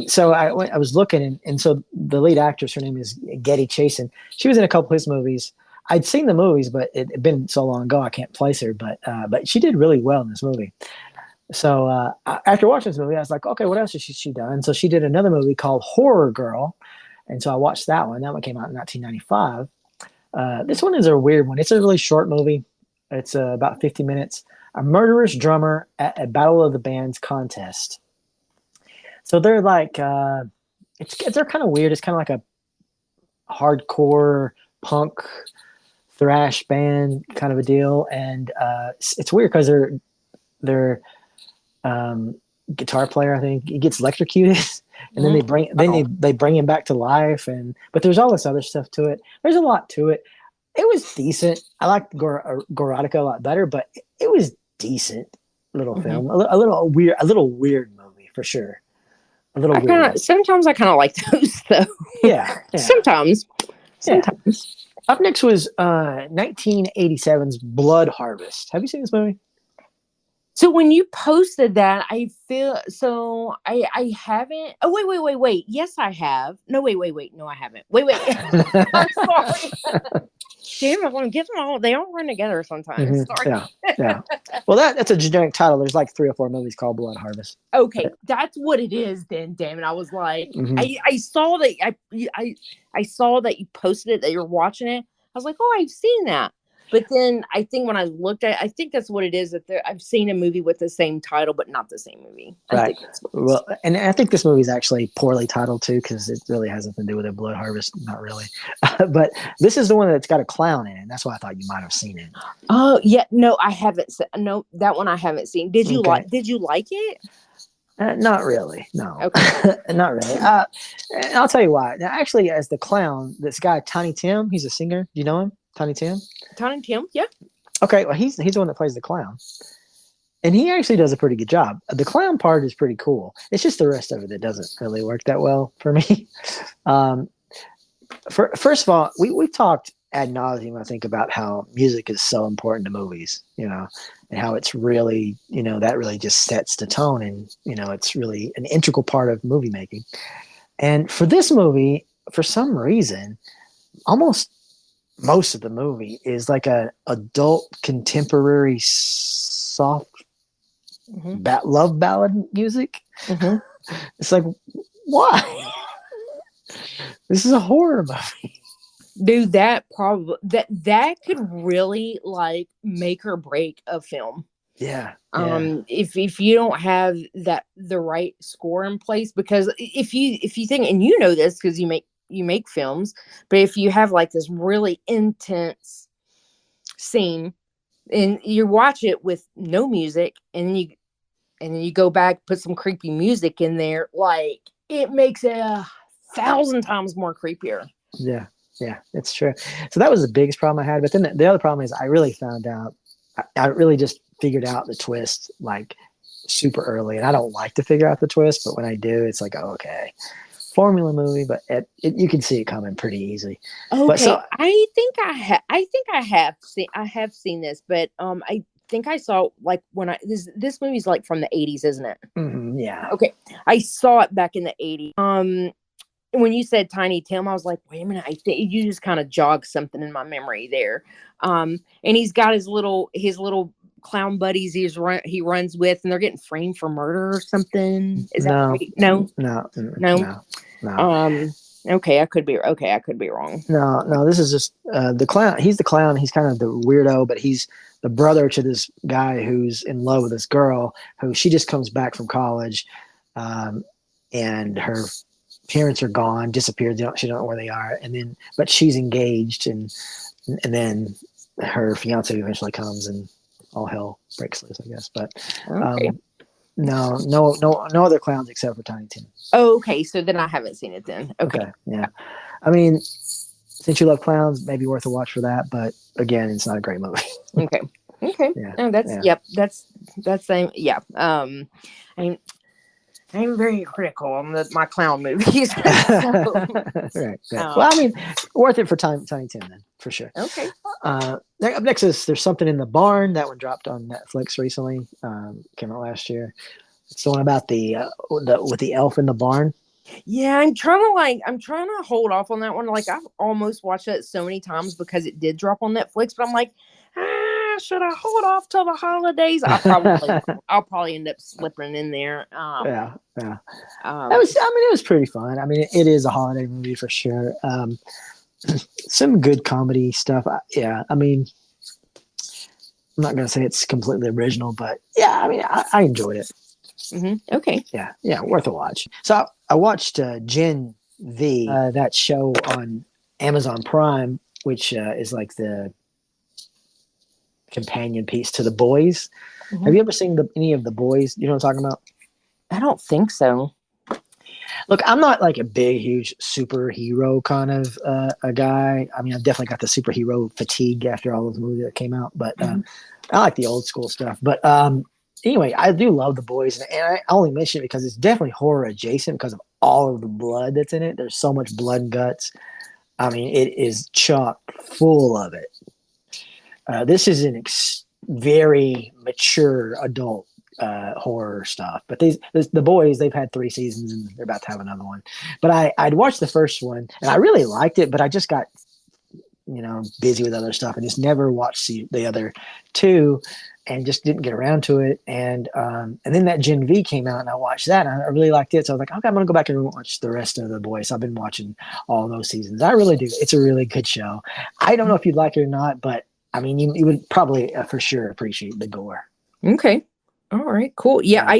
so I was looking, and so the lead actress, her name is Getty Chasen. She was in a couple of his movies. I'd seen the movies, but it had been so long ago I can't place her. But she did really well in this movie. So after watching this movie, I was like, okay, what else has she done? So she did another movie called Horror Girl, and so I watched that one. That one came out in 1995. This one is a weird one. It's a really short movie. It's about 50 minutes. A murderous drummer at a Battle of the Bands contest. So they're like, they're kind of weird. It's kind of like a hardcore punk thrash band kind of a deal, and it's weird because their guitar player, I think, he gets electrocuted, and then they bring him back to life, but there's all this other stuff to it. There's a lot to it. It was decent. I liked Gorotica a lot better, but it was decent little film. A little weird movie for sure. A little weird. Sometimes I kind of like those though. Yeah. Sometimes. Up next was 1987's Blood Harvest. Have you seen this movie? So when you posted that, I haven't. Oh wait. Yes, I have. No, wait. No, I haven't. Wait. I'm sorry. Damn, I want to get them all. They all run together sometimes. Sorry. Yeah. Well, that's a generic title. There's like 3 or 4 movies called Blood Harvest. Okay, that's what it is then. Damn it, I was like, I saw that I saw that you posted it, that you're watching it. I was like, oh, I've seen that. But then I think when I looked at it, I think that's what it is. That I've seen a movie with the same title, but not the same movie. Right. Well, and I think this movie is actually poorly titled too, because it really has nothing to do with a blood harvest. Not really. But this is the one that's got a clown in it. That's why I thought you might have seen it. Oh yeah, no, I haven't. No, that one I haven't seen. Did you like it? Not really. No. Okay. Not really. I'll tell you why. Now, actually, as the clown, this guy Tiny Tim, he's a singer. Do you know him? Tiny Tim? Tiny Tim, yeah. Okay, well, he's the one that plays the clown. And he actually does a pretty good job. The clown part is pretty cool. It's just the rest of it that doesn't really work that well for me. First of all, we've talked ad nauseum, I think, about how music is so important to movies, and how it's really, that really just sets the tone, and, it's really an integral part of movie making. And for this movie, for some reason, almost most of the movie is like a adult contemporary soft love ballad music. It's like, why? This is a horror movie. Dude, that could really like make or break a film. Yeah. If you don't have the right score in place, because if you think, and this because you make films, but if you have like this really intense scene and you watch it with no music, and then you go back, put some creepy music in there, like it makes it 1,000 times more creepier. Yeah, it's true. So that was the biggest problem I had. But then the other problem is I really found out, I really just figured out the twist like super early, and I don't like to figure out the twist, but when I do, it's like, oh, okay. Formula movie, but you can see it coming pretty easy. Okay, but so, I think I have seen this, but I think I saw like when this movie's like from the 80s, isn't it? Yeah. Okay, I saw it back in the 80s. When you said Tiny Tim, I was like, wait a minute, I think you just kind of jogged something in my memory there. And he's got his little clown buddies he runs with, and they're getting framed for murder or something. Is that right? No. Okay, I could be wrong. No, this is just the clown. He's the clown. He's kind of the weirdo, but he's the brother to this guy who's in love with this girl who she just comes back from college, and her parents are gone, disappeared. She don't know where they are, but she's engaged, and then her fiance eventually comes, and all hell breaks loose, I guess. But okay. No other clowns except for Tiny Tim. Oh, okay. So then I haven't seen it then. Okay. Yeah. I mean, since you love clowns, maybe worth a watch for that. But again, it's not a great movie. Okay. Yeah. No, that's same. Yeah. I'm very critical on my clown movies. Right. Well, I mean, worth it for Tiny Tim then, for sure. Okay. Up next is There's Something in the Barn. That one dropped on Netflix recently. Came out last year. It's the one about with the elf in the barn. Yeah, I'm trying to hold off on that one. Like I've almost watched that so many times because it did drop on Netflix, but I'm like, should I hold off till the holidays? I'll probably end up slipping in there. Yeah, yeah. Um, It was pretty fun. I mean, it is a holiday movie for sure. Some good comedy stuff. Yeah, I mean, I'm not gonna say it's completely original, but yeah, I mean, I enjoyed it. okay. Yeah, worth a watch. So I watched Gen V, that show on Amazon Prime, which is like the companion piece to The Boys. Have you ever seen any of The Boys? You know what I'm talking about? I don't think so. Look, I'm not like a big, huge superhero kind of a guy. I mean, I've definitely got the superhero fatigue after all those movies that came out, but I like the old school stuff. But anyway, I do love The Boys, and I only mention it because it's definitely horror adjacent because of all of the blood that's in it. There's so much blood and guts. I mean, it is chock full of it. This is an very mature adult horror stuff, but the Boys, they've had 3 seasons and they're about to have another one. But I'd watched the first one and I really liked it, but I just got busy with other stuff and just never watched the other 2 and just didn't get around to it. And then that Gen V came out and I watched that and I really liked it, so I was like, okay, I'm gonna go back and watch the rest of The Boys. I've been watching all those seasons. I really do. It's a really good show. I don't know if you'd like it or not, but I mean, you would probably for sure appreciate the gore. Okay. All right, cool. Yeah, I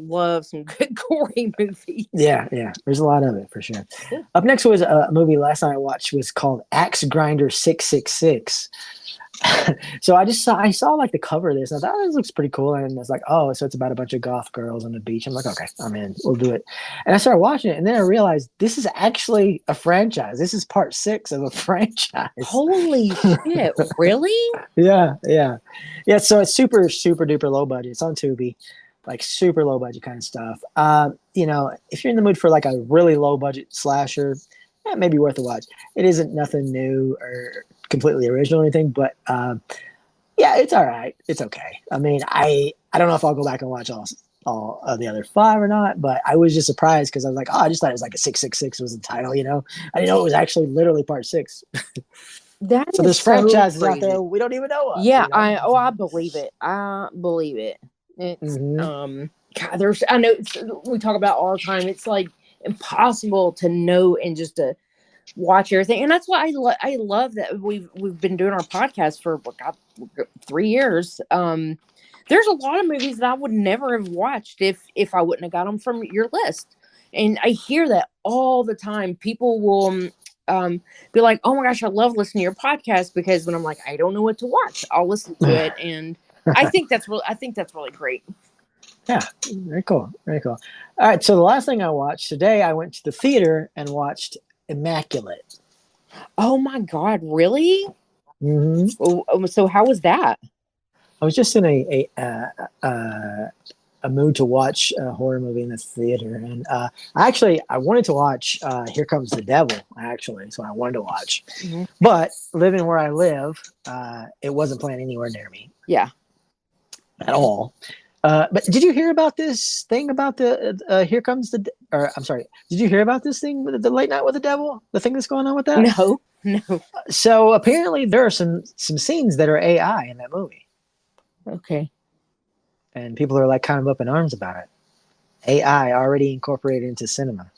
love some good gory movies. Yeah. There's a lot of it for sure. Cool. Up next was a movie last night I watched was called Axe Grinder 666. So I saw like the cover of this and I thought this looks pretty cool, and I was like, oh, so it's about a bunch of goth girls on the beach. I'm like, okay, I'm in, we'll do it. And I started watching it and then I realized this is actually a franchise. This is part 6 of a franchise. Holy shit, really? Yeah. So it's super, super duper low budget. It's on Tubi, like super low budget kind of stuff. If you're in the mood for like a really low budget slasher, it may be worth a watch. It isn't nothing new or completely original or anything, but it's all right. It's okay. I mean, I don't know if I'll go back and watch all of the other 5 or not, but I was just surprised because I was like, oh, I just thought it was like a 666 was the title, I didn't know it was actually literally part 6. So there's franchises out there we don't even know of. Yeah, I believe it. I believe it. It's God, I know we talk about all the time. It's like impossible to know and just to watch everything, and that's why I love that we've been doing our podcast for 3 years. There's a lot of movies that I would never have watched if I wouldn't have got them from your list, and I hear that all the time. People will be like, oh my gosh, I love listening to your podcast, because when I'm like, I don't know what to watch, I'll listen to it, and I think that's really great. Yeah, very cool. All right, so the last thing I watched today, I went to the theater and watched Immaculate. Oh my God, really? Mm-hmm. So how was that? I was just in a mood to watch a horror movie in the theater, and I wanted to watch Here Comes the Devil. Actually, that's what I wanted to watch. Mm-hmm. But living where I live, it wasn't playing anywhere near me. Yeah, at all. But did you hear about this thing about the Here Comes the? Or I'm sorry, did you hear about this thing with the Late Night with the Devil? The thing that's going on with that? No. So apparently there are some scenes that are AI in that movie. Okay. And people are like kind of up in arms about it. AI already incorporated into cinema.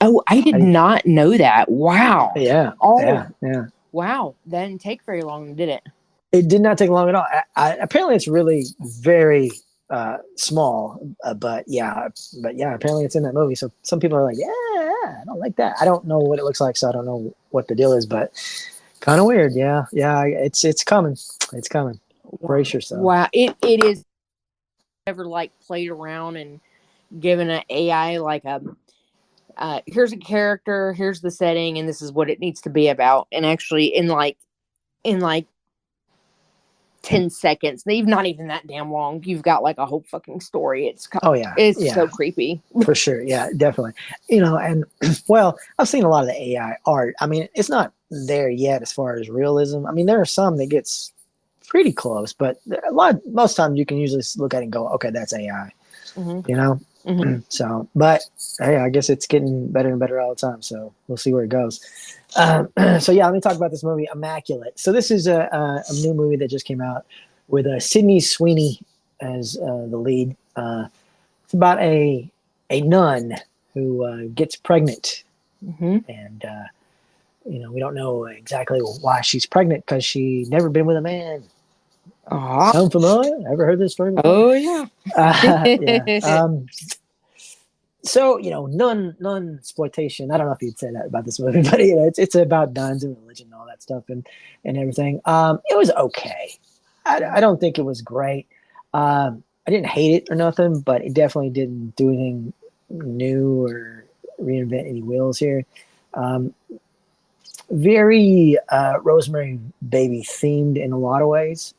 Oh, I did not know that. Wow. Yeah. Oh. Yeah. Wow. That didn't take very long, did it? It did not take long at all. Apparently, it's really very small. But apparently it's in that movie. So some people are like, yeah, I don't like that. I don't know what it looks like, so I don't know what the deal is. But kind of weird. Yeah. It's coming. It's coming. Brace yourself. Wow. It is. Ever like played around and given an AI like here's a character, here's the setting, and this is what it needs to be about, and actually in like 10 seconds, not even that damn long, you've got like a whole fucking story. It's so creepy. For sure. Yeah, definitely. And well, I've seen a lot of the AI art. I mean, it's not there yet as far as realism. I mean, there are some that gets pretty close, but most times you can usually look at it and go, okay, that's AI. Mm-hmm. So, but hey, I guess it's getting better and better all the time. So we'll see where it goes. So yeah, let me talk about this movie, Immaculate. So this is a new movie that just came out with Sydney Sweeney as the lead. It's about a nun who gets pregnant, and we don't know exactly why she's pregnant because she never been with a man. Sound familiar? Ever heard this story before? Oh yeah. Yeah. So nun exploitation. I don't know if you'd say that about this movie, but it's about nuns and religion and all that stuff and everything. It was okay. I don't think it was great. I didn't hate it or nothing, but it definitely didn't do anything new or reinvent any wheels here. Very Rosemary Baby themed in a lot of ways.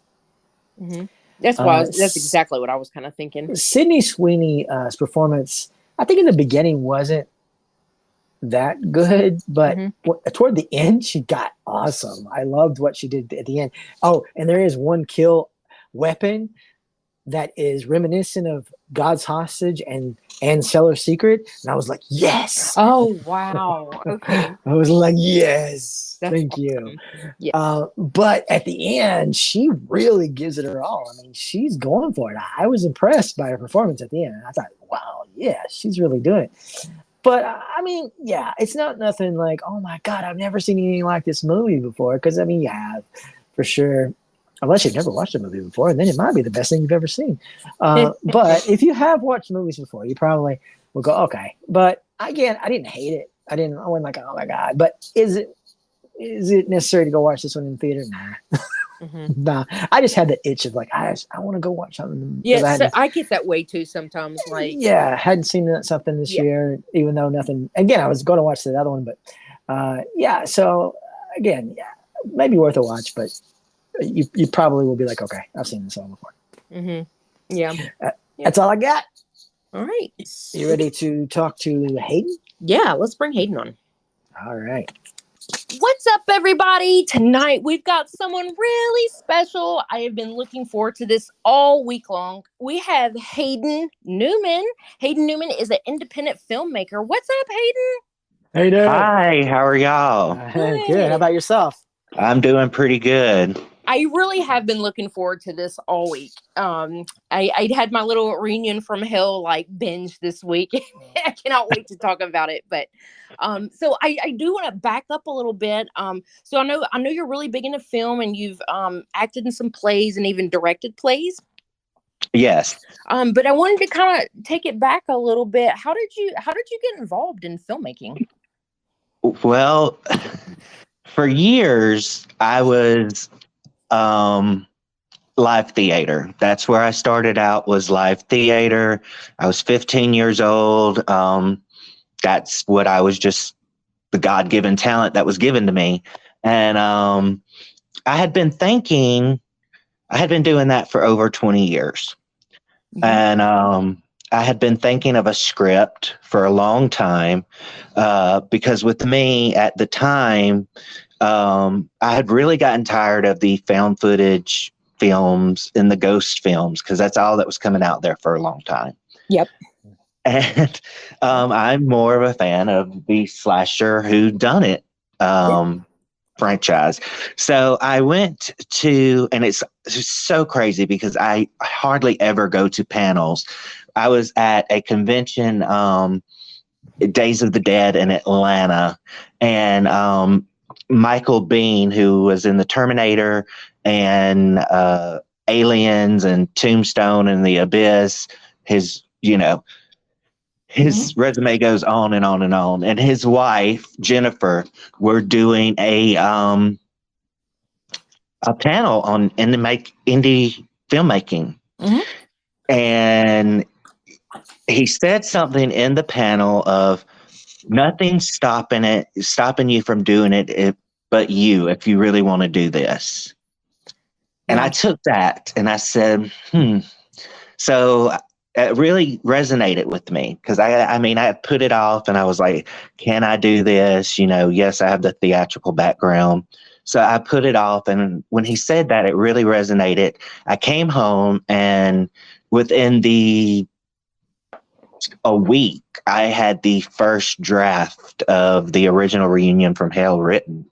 That's exactly what I was kind of thinking. Sydney Sweeney's performance, I think in the beginning wasn't that good, but toward the end she got awesome. I loved what she did at the end. Oh, and there is one kill weapon that is reminiscent of God's Hostage and Seller's Secret, and I was like, yes. Oh wow. Okay. I was like, yes. Thank awesome. you. Yeah. But at the end, she really gives it her all. I mean, she's going for it. I was impressed by her performance at the end. I thought, wow, yeah, she's really doing it. But I mean, yeah, it's not nothing like, oh my God, I've never seen anything like this movie before. Because I mean, you have for sure. Unless you've never watched a movie before, and then it might be the best thing you've ever seen. But if you have watched movies before, you probably will go, okay. But again, I didn't hate it. I wasn't like, oh my God. But is it necessary to go watch this one in the theater? Nah. Nah. I just had the itch of like, I want to go watch something. Yeah, I get that way too sometimes. Like, yeah, hadn't seen something this year, even though nothing. Again, I was going to watch the other one, but yeah. So again, yeah, maybe worth a watch, but. You probably will be like, okay, I've seen this all before. Yeah. That's all I got. All right. You ready to talk to Hayden? Yeah, let's bring Hayden on. All right. What's up, everybody? Tonight we've got someone really special. I have been looking forward to this all week long. We have Hayden Newman. Hayden Newman is an independent filmmaker. What's up, Hayden? Hey there. Hi, how are y'all? Good. How about yourself? I'm doing pretty good. I really have been looking forward to this all week. I had my little reunion from hell like binge this week. I cannot wait to talk about it. But so I do want to back up a little bit. So I know you're really big into film, and you've acted in some plays and even directed plays. Yes. But I wanted to kind of take it back a little bit. How did you get involved in filmmaking? Well, for years I was live theater. That's where I started out, was live theater. I was 15 years old. That's what I was, just the God-given talent that was given to me. And I had been doing that for over 20 years. And I had been thinking of a script for a long time because with me at the time, I had really gotten tired of the found footage films and the ghost films, because that's all that was coming out there for a long time. Yep. And I'm more of a fan of the slasher whodunit franchise. So I went to, and it's so crazy because I hardly ever go to panels. I was at a convention, Days of the Dead in Atlanta, and Michael Biehn, who was in the Terminator and Aliens and Tombstone and The Abyss, his resume goes on and on and on. And his wife, Jennifer, were doing a panel on indie filmmaking. And he said something in the panel of, nothing's stopping you from doing it, but you, if you really want to do this. And I took that and I said, So it really resonated with me, because I put it off and I was like, can I do this? Yes, I have the theatrical background. So I put it off. And when he said that, it really resonated. I came home, and within the a week, I had the first draft of the original Reunion from Hell written.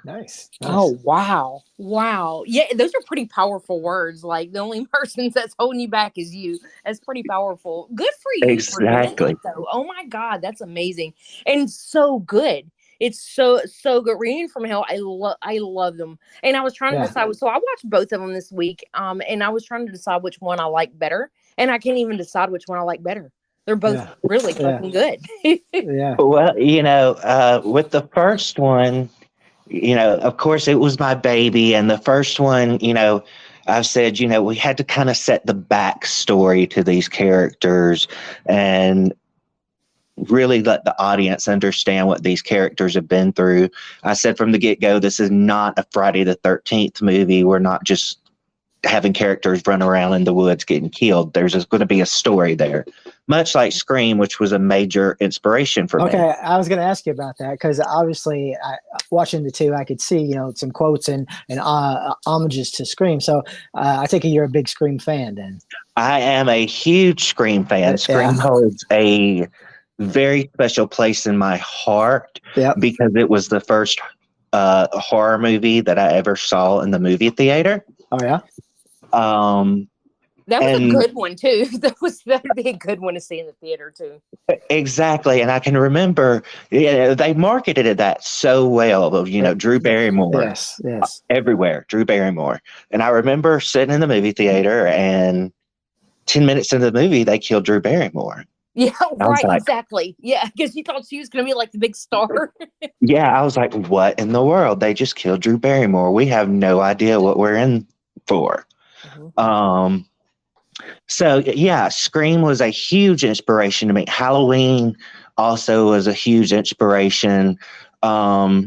Nice. Oh, wow. Wow. Yeah, those are pretty powerful words. Like, the only person that's holding you back is you. That's pretty powerful. Good for you for doing Exactly. that, though. Oh, my God. That's amazing. And so good. It's so good. Reunion from Hell, I love them. And I was trying to decide. So I watched both of them this week. And I was trying to decide which one I like better. And I can't even decide which one I like better. They're both really fucking good. Yeah. Well, with the first one, of course it was my baby. And the first one, I've said, we had to kind of set the backstory to these characters and really let the audience understand what these characters have been through. I said from the get-go, this is not a Friday the 13th movie. We're not just having characters run around in the woods getting killed. There's going to be a story there, much like Scream, which was a major inspiration for me. Okay, I was going to ask you about that because obviously, watching the two, I could see some quotes and homages to Scream. So I take it you're a big Scream fan, then. I am a huge Scream fan. Scream holds a very special place in my heart because it was the first horror movie that I ever saw in the movie theater. Oh yeah. That was a good one too. That'd be a good one to see in the theater too. Exactly, and I can remember they marketed that so well. Drew Barrymore. Yes. Everywhere, Drew Barrymore. And I remember sitting in the movie theater, and 10 minutes into the movie, they killed Drew Barrymore. Yeah, right. Exactly. Yeah, because you thought she was going to be like the big star. Yeah, I was like, "What in the world? They just killed Drew Barrymore. We have no idea what we're in for." Mm-hmm. So yeah, Scream was a huge inspiration to me. Halloween also was a huge inspiration. But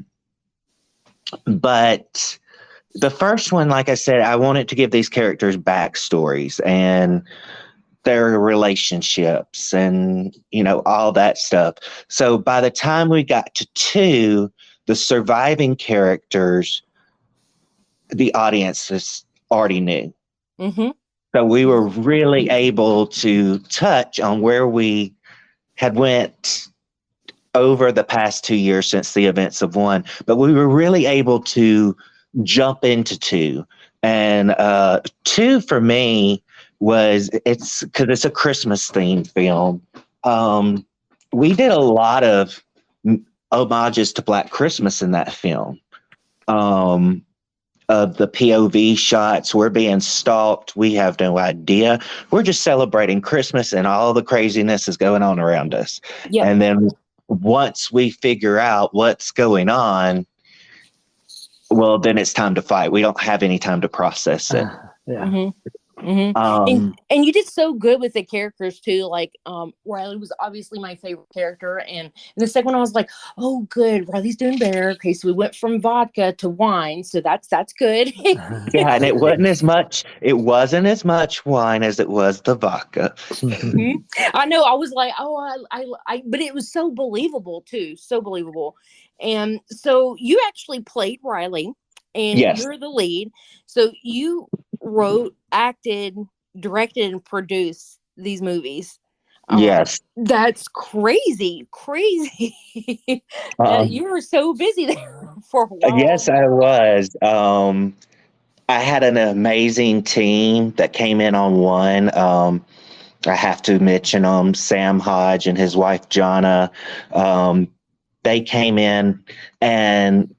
the first one, like I said, I wanted to give these characters backstories and their relationships and, all that stuff. So by the time we got to 2, the surviving characters, the audiences already knew. Mm-hmm. So we were really able to touch on where we had went over the past 2 years since the events of 1, but we were really able to jump into 2. And 2 for me it's because it's a Christmas themed film. We did a lot of homages to Black Christmas in that film. Of the POV shots, we're being stalked. We have no idea. We're just celebrating Christmas and all the craziness is going on around us. Yep. And then once we figure out what's going on, well, then it's time to fight. We don't have any time to process it. Yeah. Mm-hmm. Mm-hmm. And you did so good with the characters too. Like Riley was obviously my favorite character, and the second one I was like, oh good, Riley's doing better. Okay, so we went from vodka to wine, so that's good. Yeah, and it wasn't as much wine as it was the vodka. Mm-hmm. I know. I was like, oh, I but it was so believable too, so believable. And so you actually played Riley, and you're the lead. So you wrote, acted, directed, and produced these movies. Yes. That's crazy. You were so busy there for a while. Yes, I was. I had an amazing team that came in on 1. I have to mention them, Sam Hodge and his wife, Jonna. They came in, and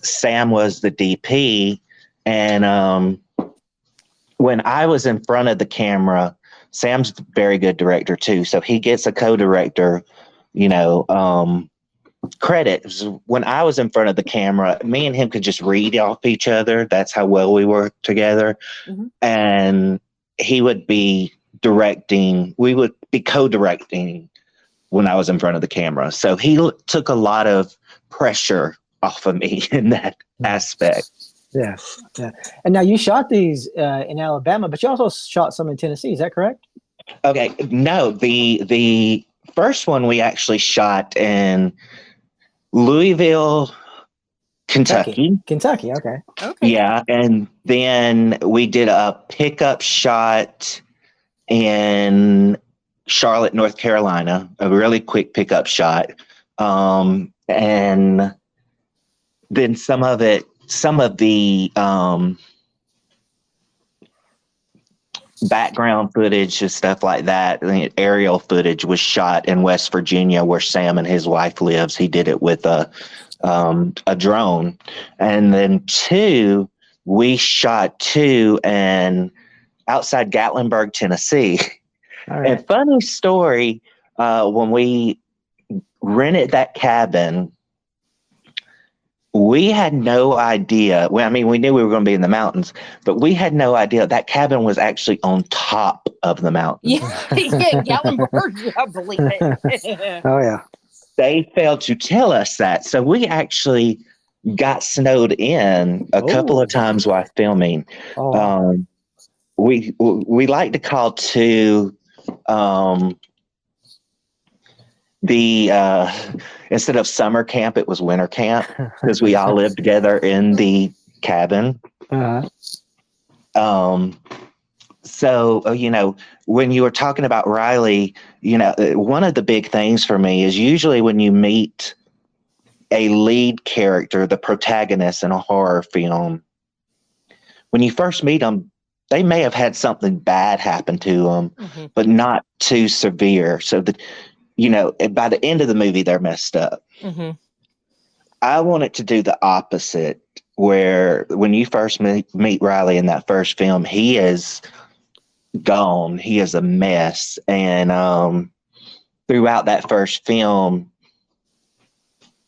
Sam was the DP. And when I was in front of the camera, Sam's a very good director too. So he gets a co-director, credit. When I was in front of the camera, me and him could just read off each other. That's how well we worked together. Mm-hmm. And he would be directing. We would be co-directing when I was in front of the camera. So he took a lot of pressure off of me in that aspect. Yeah. And now you shot these in Alabama, but you also shot some in Tennessee. Is that correct? Okay. No, the first one we actually shot in Louisville, Kentucky. Okay. Yeah, and then we did a pickup shot in Charlotte, North Carolina, a really quick pickup shot. And then some of the background footage and stuff like that, the aerial footage was shot in West Virginia where Sam and his wife lives. He did it with a drone. And then we shot two and outside Gatlinburg, Tennessee. All right. And funny story, when we rented that cabin, we had no idea. Well, I mean, we knew we were going to be in the mountains, but we had no idea that cabin was actually on top of the mountain. Yeah, Gatlinburg, I believe it. Oh yeah. They failed to tell us that. So we actually got snowed in a couple of times while filming. Oh. We like to call to instead of summer camp, it was winter camp because we all lived together in the cabin. Uh-huh. So, when you were talking about Riley, one of the big things for me is usually when you meet a lead character, the protagonist in a horror film, when you first meet them, they may have had something bad happen to them, Mm-hmm. but not too severe. So that, by the end of the movie, they're messed up. Mm-hmm. I wanted to do the opposite, where when you first meet Riley in that first film, he is gone. He is a mess. And throughout that first film,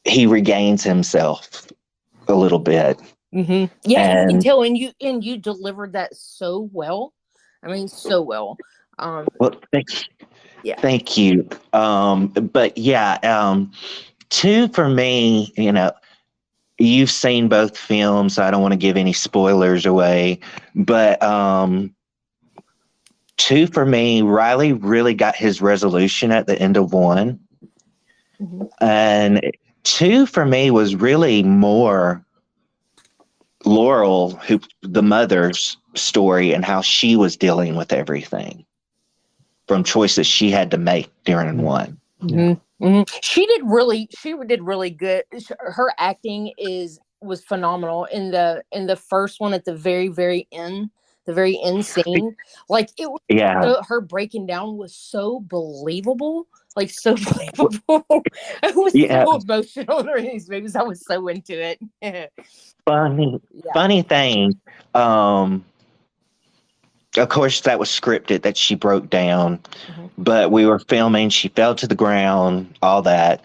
he regains himself a little bit. Mm-hmm. Yeah, you can And- tell, and you delivered that so well. I mean, so well. Well, Yeah. thank you. But yeah, two for me, you've seen both films, so I don't want to give any spoilers away. But two for me, Riley really got his resolution at the end of one. Mm-hmm. And two for me was really more Laurel, the mother's story and how she was dealing with everything from choices she had to make during one. Mm-hmm. Mm-hmm. She did really good. Her acting was phenomenal in the first one at the very, very end. The very end scene, like it was, Yeah. her breaking down was so believable, like so believable. I was so emotional during these movies. I was so into it. Funny thing. Of course, that was scripted that she broke down, but we were filming. She fell to the ground, all that,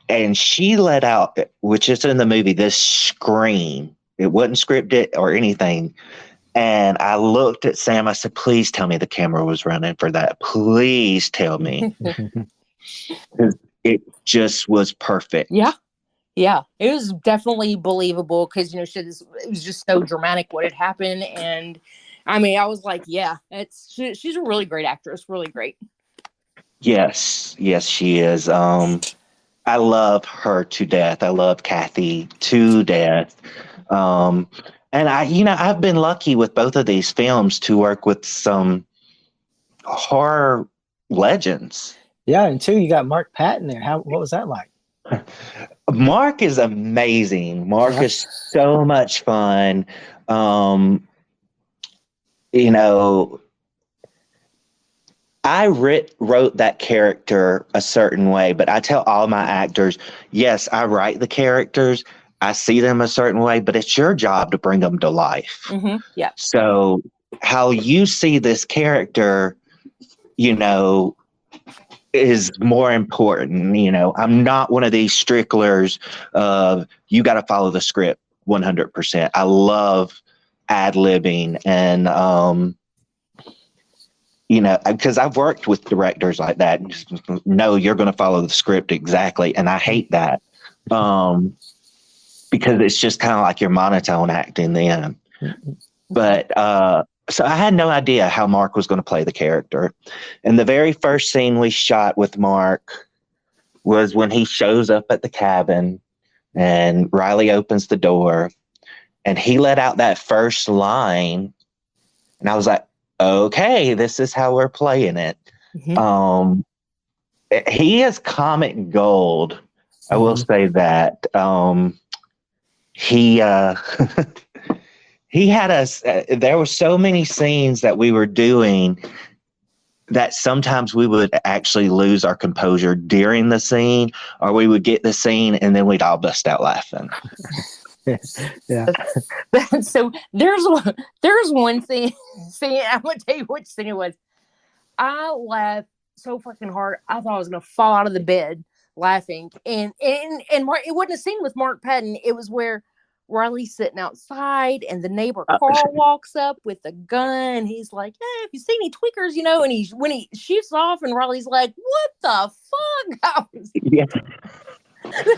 and she let out, which is in the movie, this scream. It wasn't scripted or anything. And I looked at Sam. I said, "Please tell me the camera was running for that. Please tell me." It just was perfect. Yeah, it was definitely believable because it was just so dramatic what had happened, and I mean, I was like, yeah, she's a really great actress, really great. Yes, she is. I love her to death. I love Kathy to death. And I've been lucky with both of these films to work with some horror legends. Yeah, and two, you got Mark Patton there. What was that like? Mark is amazing. Mark is so much fun. I wrote that character a certain way, but I tell all my actors, yes, I write the characters. I see them a certain way, but it's your job to bring them to life. Mm-hmm. Yeah. So how you see this character, is more important. I'm not one of these stricklers of you got to follow the script 100%. I love ad-libbing and, because I've worked with directors like that. No, you're going to follow the script exactly. And I hate that. Because it's just kind of like your monotone acting then. But so I had no idea how Mark was going to play the character. And the very first scene we shot with Mark was when he shows up at the cabin and Riley opens the door and he let out that first line. And I was like, okay, this is how we're playing it. Um, he is comic gold. I will say that. He he had us. There were so many scenes that we were doing that sometimes we would actually lose our composure during the scene, or we would get the scene and then we'd all bust out laughing. Yeah. So there's one scene. I'm gonna tell you which scene it was. I laughed so fucking hard. I thought I was gonna fall out of the bed laughing. And Mark, it wasn't a scene with Mark Patton. It was where Riley's sitting outside and the neighbor Carl walks up with a gun. He's like, "Hey, if you see any tweakers, you know," and when he shoots off and Riley's like, "What the fuck?" Yeah.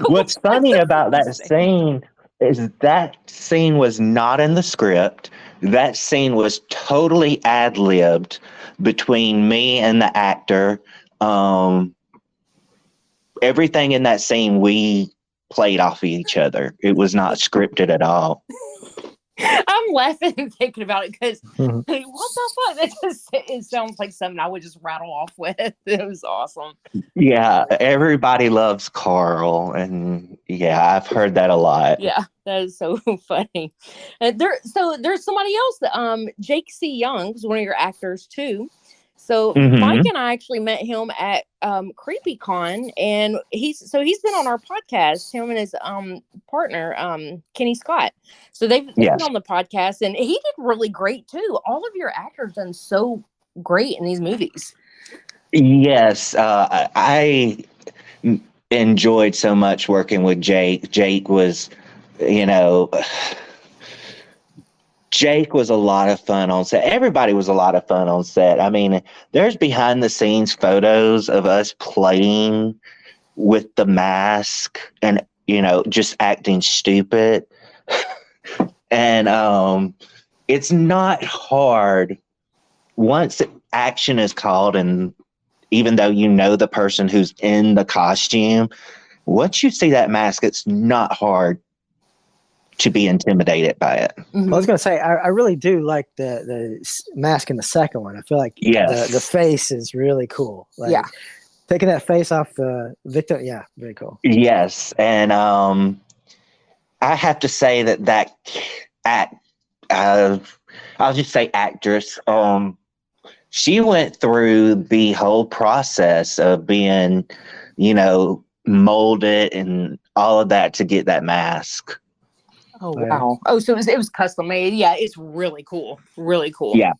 What's funny about that scene is that scene was not in the script. That scene was totally ad-libbed between me and the actor. Everything in that scene we played off of each other. It was not scripted at all. I'm laughing and thinking about it because what the fuck? It sounds like something I would just rattle off with. It was awesome. Yeah, everybody loves Carl, and yeah, I've heard that a lot. Yeah, that is so funny. And there's somebody else that Jake C. Young is one of your actors too. So Mike and I actually met him at CreepyCon, and he's been on our podcast. Him and his partner Kenny Scott. So they've been on the podcast, and he did really great too. All of your actors done so great in these movies. Yes, I enjoyed so much working with Jake. Jake was a lot of fun on set. Everybody was a lot of fun on set. I mean, there's behind the scenes photos of us playing with the mask and, just acting stupid. And it's not hard once action is called, and even though the person who's in the costume, once you see that mask, it's not hard to be intimidated by it. I was going to say, I really do like the mask in the second one. I feel like the face is really cool. Like, taking that face off the victim. Yeah, very cool. Yes. And I have to say that I'll just say actress, she went through the whole process of being, molded and all of that to get that mask. Oh, wow. Oh, so it was custom made. Yeah, it's really cool. Really cool. Yeah.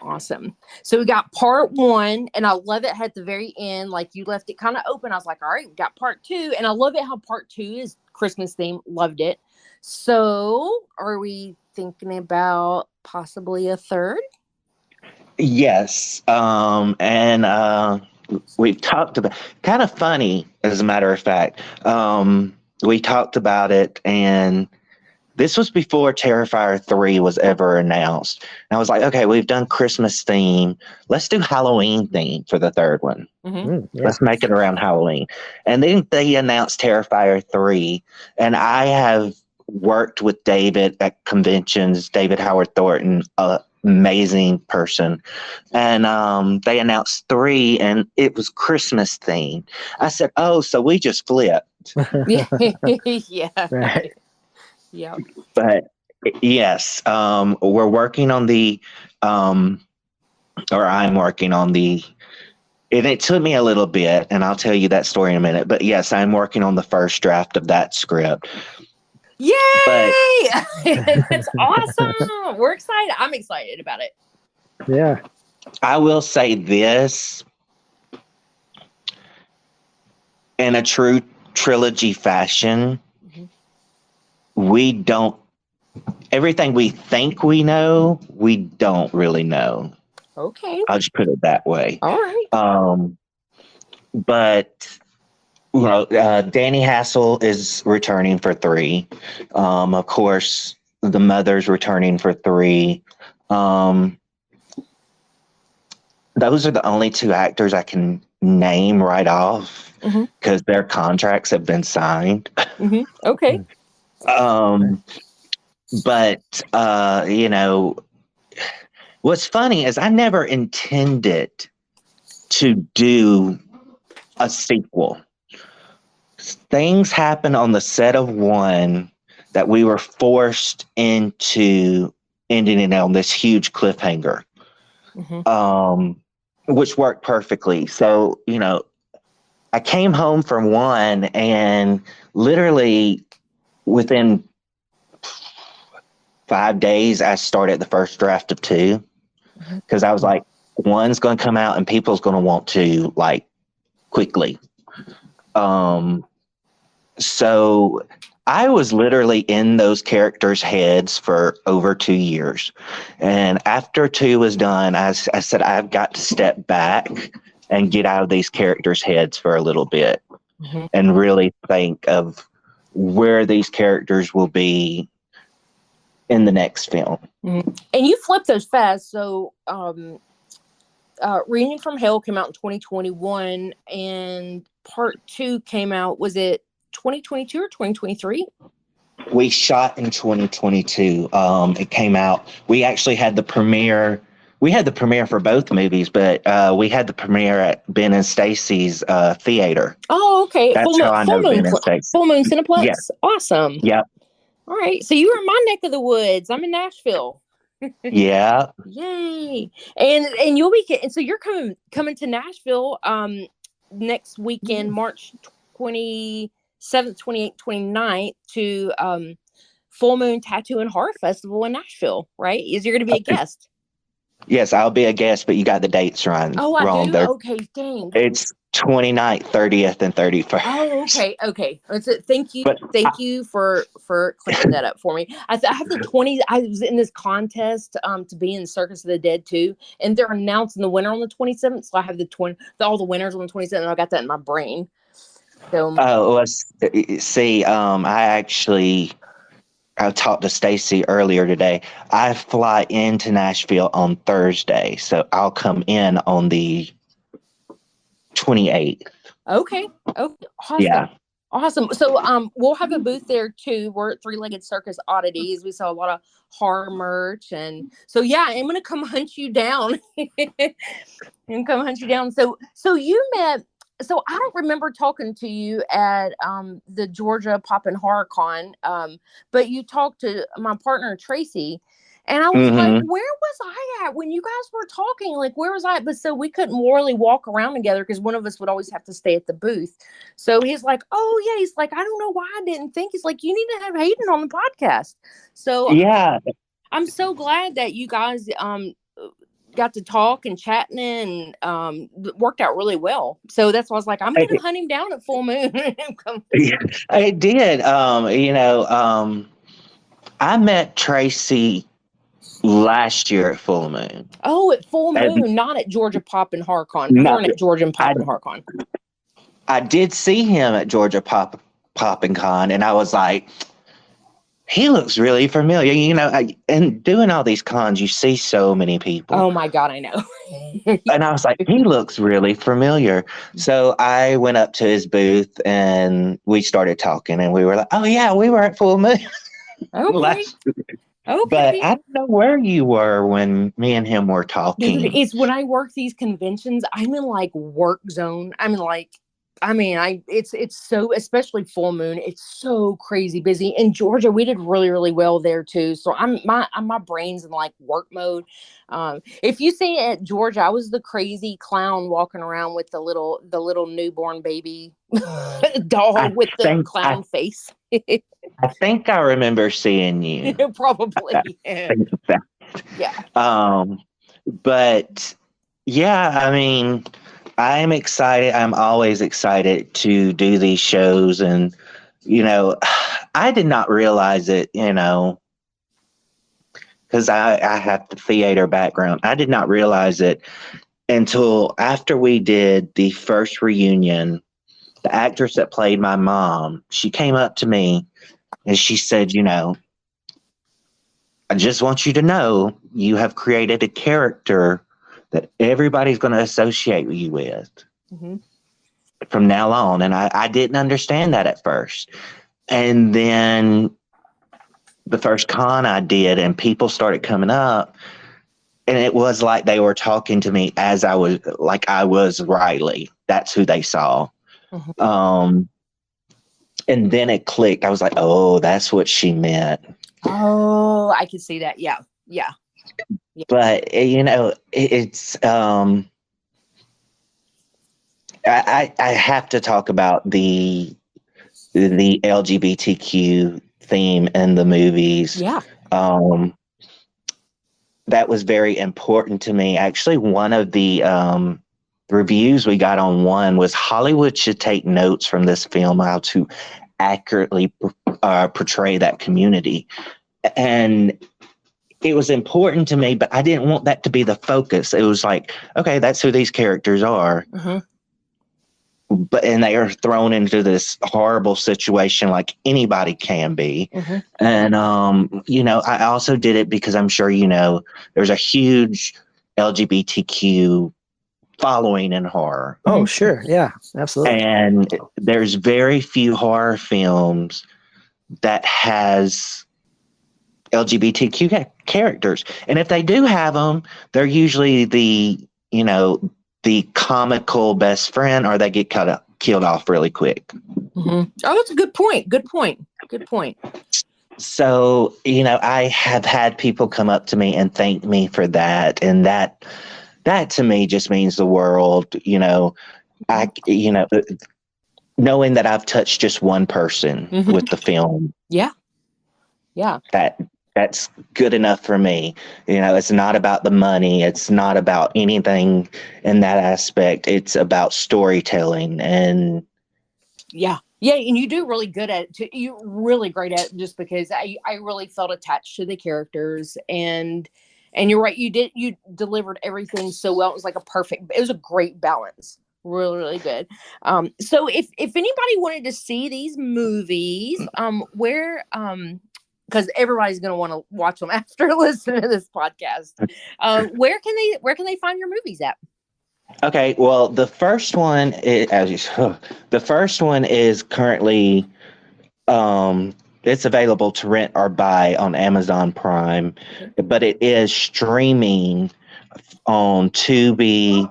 Awesome. So we got part 1, and I love it at the very end. Like, you left it kind of open. I was like, all right, we got part 2. And I love it how part 2 is Christmas theme. Loved it. So are we thinking about possibly a third? Yes. And we've talked about, kind of funny, as a matter of fact. We talked about it, and this was before Terrifier 3 was ever announced. And I was like, okay, we've done Christmas theme. Let's do Halloween theme for the third one. Let's make it around Halloween. And then they announced Terrifier 3. And I have worked with David at conventions, David Howard Thornton, amazing person. And they announced 3, and it was Christmas themed. I said, oh, so we just flipped. Yeah. Right. Yeah. But yes, we're working on I'm working on and it took me a little bit, and I'll tell you that story in a minute. But yes, I'm working on the first draft of that script. Yay! That's awesome. We're excited. I'm excited about it. Yeah. I will say this, in a true trilogy fashion, everything we think we know, we don't really know. Okay. I'll just put it that way. All right. But Danny Hassel is returning for 3. Of course, the mother's returning for 3. Those are the only 2 actors I can name right off because their contracts have been signed. Okay. But what's funny is I never intended to do a sequel. Things happened on the set of one that we were forced into ending it on this huge cliffhanger, which worked perfectly. So, you know, I came home from one, and literally within 5 days, I started the first draft of two, because I was like, one's going to come out and people's going to want to, like, quickly. So I was literally in those characters' heads for over 2 years. And after two was done, I said, I've got to step back and get out of these characters' heads for a little bit and really think of where these characters will be in the next film. And you flipped those fast. So Reunion from Hell came out in 2021, and part 2 came out, was it 2022 or 2023? We shot in 2022. It came out. We actually had the premiere. We had the premiere for both movies, but we had the premiere at Ben and Stacy's theater. Oh, okay. That's how I know Ben and Stacy. Full Moon Cineplex. Yeah. Awesome. Yep. All right. So you were in my neck of the woods. I'm in Nashville. Yeah. Yay. And you'll be, and so you're coming to Nashville next weekend, March 27th, 28th, 29th to Full Moon Tattoo and Horror Festival in Nashville, right? You're going to be a guest. Yes, I'll be a guest, but you got the dates wrong. Oh, I do? There. Okay, dang. It's 29th, 30th, and 31st. Oh, okay. Thank you for clearing that up for me. I have the 20. I was in this contest to be in Circus of the Dead too, and they're announcing the winner on the 27th. So I have all the winners on the 27th. And I got that in my brain. So I talked to Stacy earlier today. I fly into Nashville on Thursday, so I'll come in on the 28th. Okay. Oh, awesome. Yeah. Awesome. So we'll have a booth there too. We're at Three-Legged Circus Oddities. We sell a lot of horror merch, and so yeah, I'm gonna come hunt you down. So you met. So I don't remember talking to you at the Georgia Poppin' Horror Con, but you talked to my partner Tracy, and I was like, where was I at when you guys were talking? Like, where was I? But so we couldn't really walk around together because one of us would always have to stay at the booth. So he's like, oh yeah, he's like, I don't know why I didn't think. He's like, you need to have Hayden on the podcast. So yeah, I'm so glad that you guys got to talk and chatting, and worked out really well. So that's why I was like, I'm going to hunt him down at Full Moon. I did. I met Tracy last year at Full Moon. Oh, at Full Moon, not at Georgia Poppin' Horror Con. You weren't at Georgia Poppin' Horror Con. I did see him at Georgia Poppin' Con, and I was like, he looks really familiar. You know, and doing all these cons, you see so many people. Oh my God, I know. And I was like, he looks really familiar. So I went up to his booth and we started talking, and we were like, oh yeah, we were at Full Moon. Okay. Okay. But I don't know where you were when me and him were talking. Dude, it's when I work these conventions, I'm in like work zone. It's so, especially Full Moon, it's so crazy busy. In Georgia, we did really, really well there too. So my brain's in like work mode. If you see at Georgia, I was the crazy clown walking around with the little newborn baby doll with the clown face. I think I remember seeing you. Probably. Yeah. But yeah, I mean, I'm excited. I'm always excited to do these shows. And, you know, I did not realize it, you know, because I have the theater background. I did not realize it until after we did the first reunion. The actress that played my mom, she came up to me and she said, you know, I just want you to know you have created a character that everybody's going to associate you with from now on. And I didn't understand that at first. And then the first con I did, and people started coming up, and it was like they were talking to me as I was Riley. That's who they saw. Mhm. And then it clicked. I was like, oh, that's what she meant. Oh, I can see that. Yeah. Yeah. But it's I have to talk about the LGBTQ theme in the movies. Yeah. That was very important to me. Actually, one of the reviews we got on one was Hollywood should take notes from this film how to accurately portray that community. And it was important to me, but I didn't want that to be the focus. It was like, okay, that's who these characters are. And they are thrown into this horrible situation like anybody can be. And, I also did it because I'm sure, there's a huge LGBTQ following in horror. Oh, sure. Yeah, absolutely. And there's very few horror films that has LGBTQ characters. And if they do have them, they're usually the comical best friend, or they get killed off really quick. Oh, that's a good point. Good point. So, I have had people come up to me and thank me for that. And that to me just means the world, knowing that I've touched just one person with the film. Yeah. That's good enough for me. It's not about the money. It's not about anything in that aspect. It's about storytelling. And yeah. And you do really good at it. You're really great at it, just because I really felt attached to the characters, and you're right. You delivered everything so well. It was like it was a great balance. Really, really good. So if anybody wanted to see these movies, where, because everybody's going to want to watch them after listening to this podcast. Where can they find your movies at? Okay, well, the first one is currently it's available to rent or buy on Amazon Prime, but it is streaming on Tubi,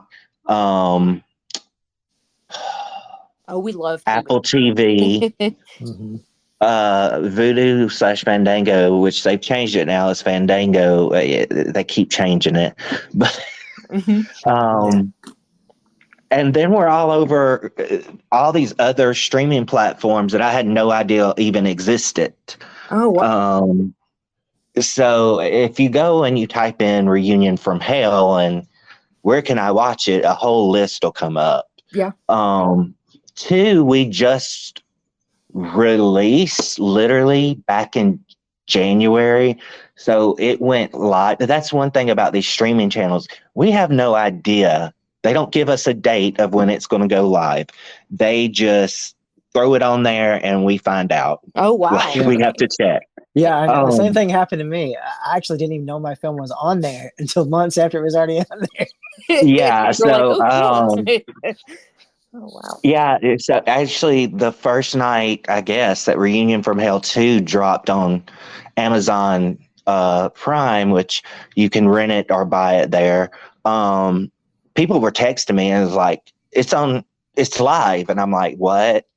we love Apple TV. Voodoo/Fandango, which they've changed it now as Fandango. They keep changing it, but and then we're all over all these other streaming platforms that I had no idea even existed. Oh, wow. So if you go and you type in Reunion from Hell and where can I watch it, a whole list will come up. Yeah. 2, we just released literally back in January. So it went live. That's one thing about these streaming channels. We have no idea. They don't give us a date of when it's going to go live. They just throw it on there and we find out. Oh, wow. We have to check. Yeah, the same thing happened to me. I actually didn't even know my film was on there until months after it was already on there. Yeah. So, oh, wow. Yeah. So actually the first night, I guess, that Reunion from Hell 2 dropped on Amazon Prime, which you can rent it or buy it there. People were texting me and it was like, it's live. And I'm like, what?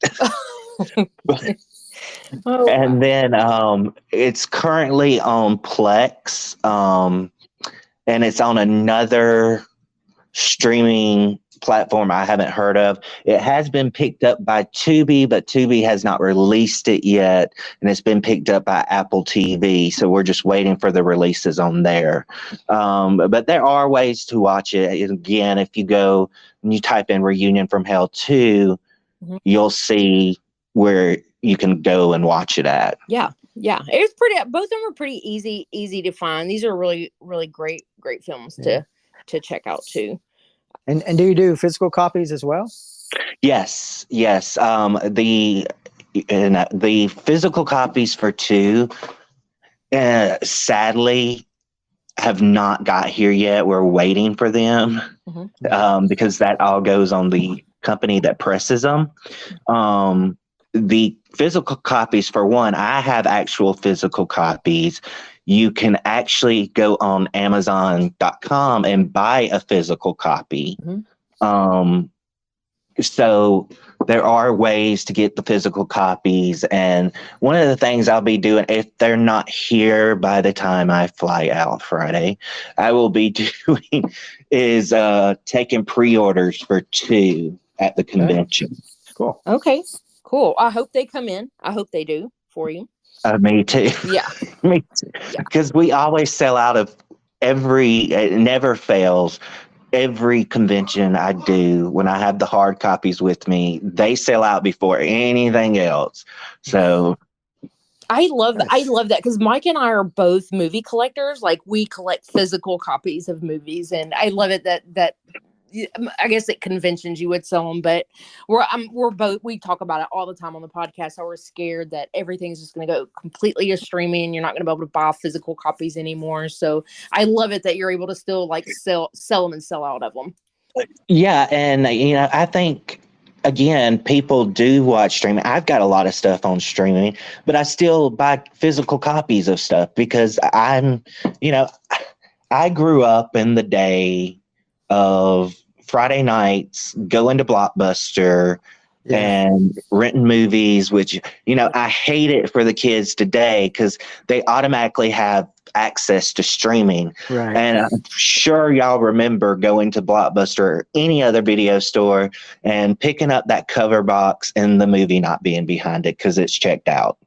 And then it's currently on Plex, and it's on another streaming platform I haven't heard of. It has been picked up by Tubi, but Tubi has not released it yet, and it's been picked up by Apple TV, so we're just waiting for the releases on there. But there are ways to watch it. Again, if you go and you type in Reunion from Hell 2, you'll see where you can go and watch it at. Yeah. It's pretty. Both of them are pretty easy to find. These are really, really great films to check out too. And do you do physical copies as well? Yes. The physical copies for 2, sadly, have not got here yet. We're waiting for them because that all goes on the company that presses them. The physical copies for 1, I have actual physical copies. you can actually go on Amazon.com and buy a physical copy. So there are ways to get the physical copies. And one of the things I'll be doing, if they're not here by the time I fly out Friday, I will be doing is taking pre-orders for 2 at the convention. Cool. Okay, cool. I hope they come in. I hope they do for you. Me too. Yeah. Me too. Because we always sell out of it never fails. Every convention I do, when I have the hard copies with me, they sell out before anything else. So I love that because Mike and I are both movie collectors. Like, we collect physical copies of movies, and I love it that I guess at conventions you would sell them, but we're both, we talk about it all the time on the podcast. How we're scared that everything's just going to go completely to streaming. You're not going to be able to buy physical copies anymore. So I love it that you're able to still like sell them and sell out of them. Yeah, and I think again, people do watch streaming. I've got a lot of stuff on streaming, but I still buy physical copies of stuff because I grew up in the day of Friday nights going to Blockbuster and renting movies, which, I hate it for the kids today because they automatically have access to streaming. Right. And I'm sure y'all remember going to Blockbuster or any other video store and picking up that cover box and the movie not being behind it because it's checked out.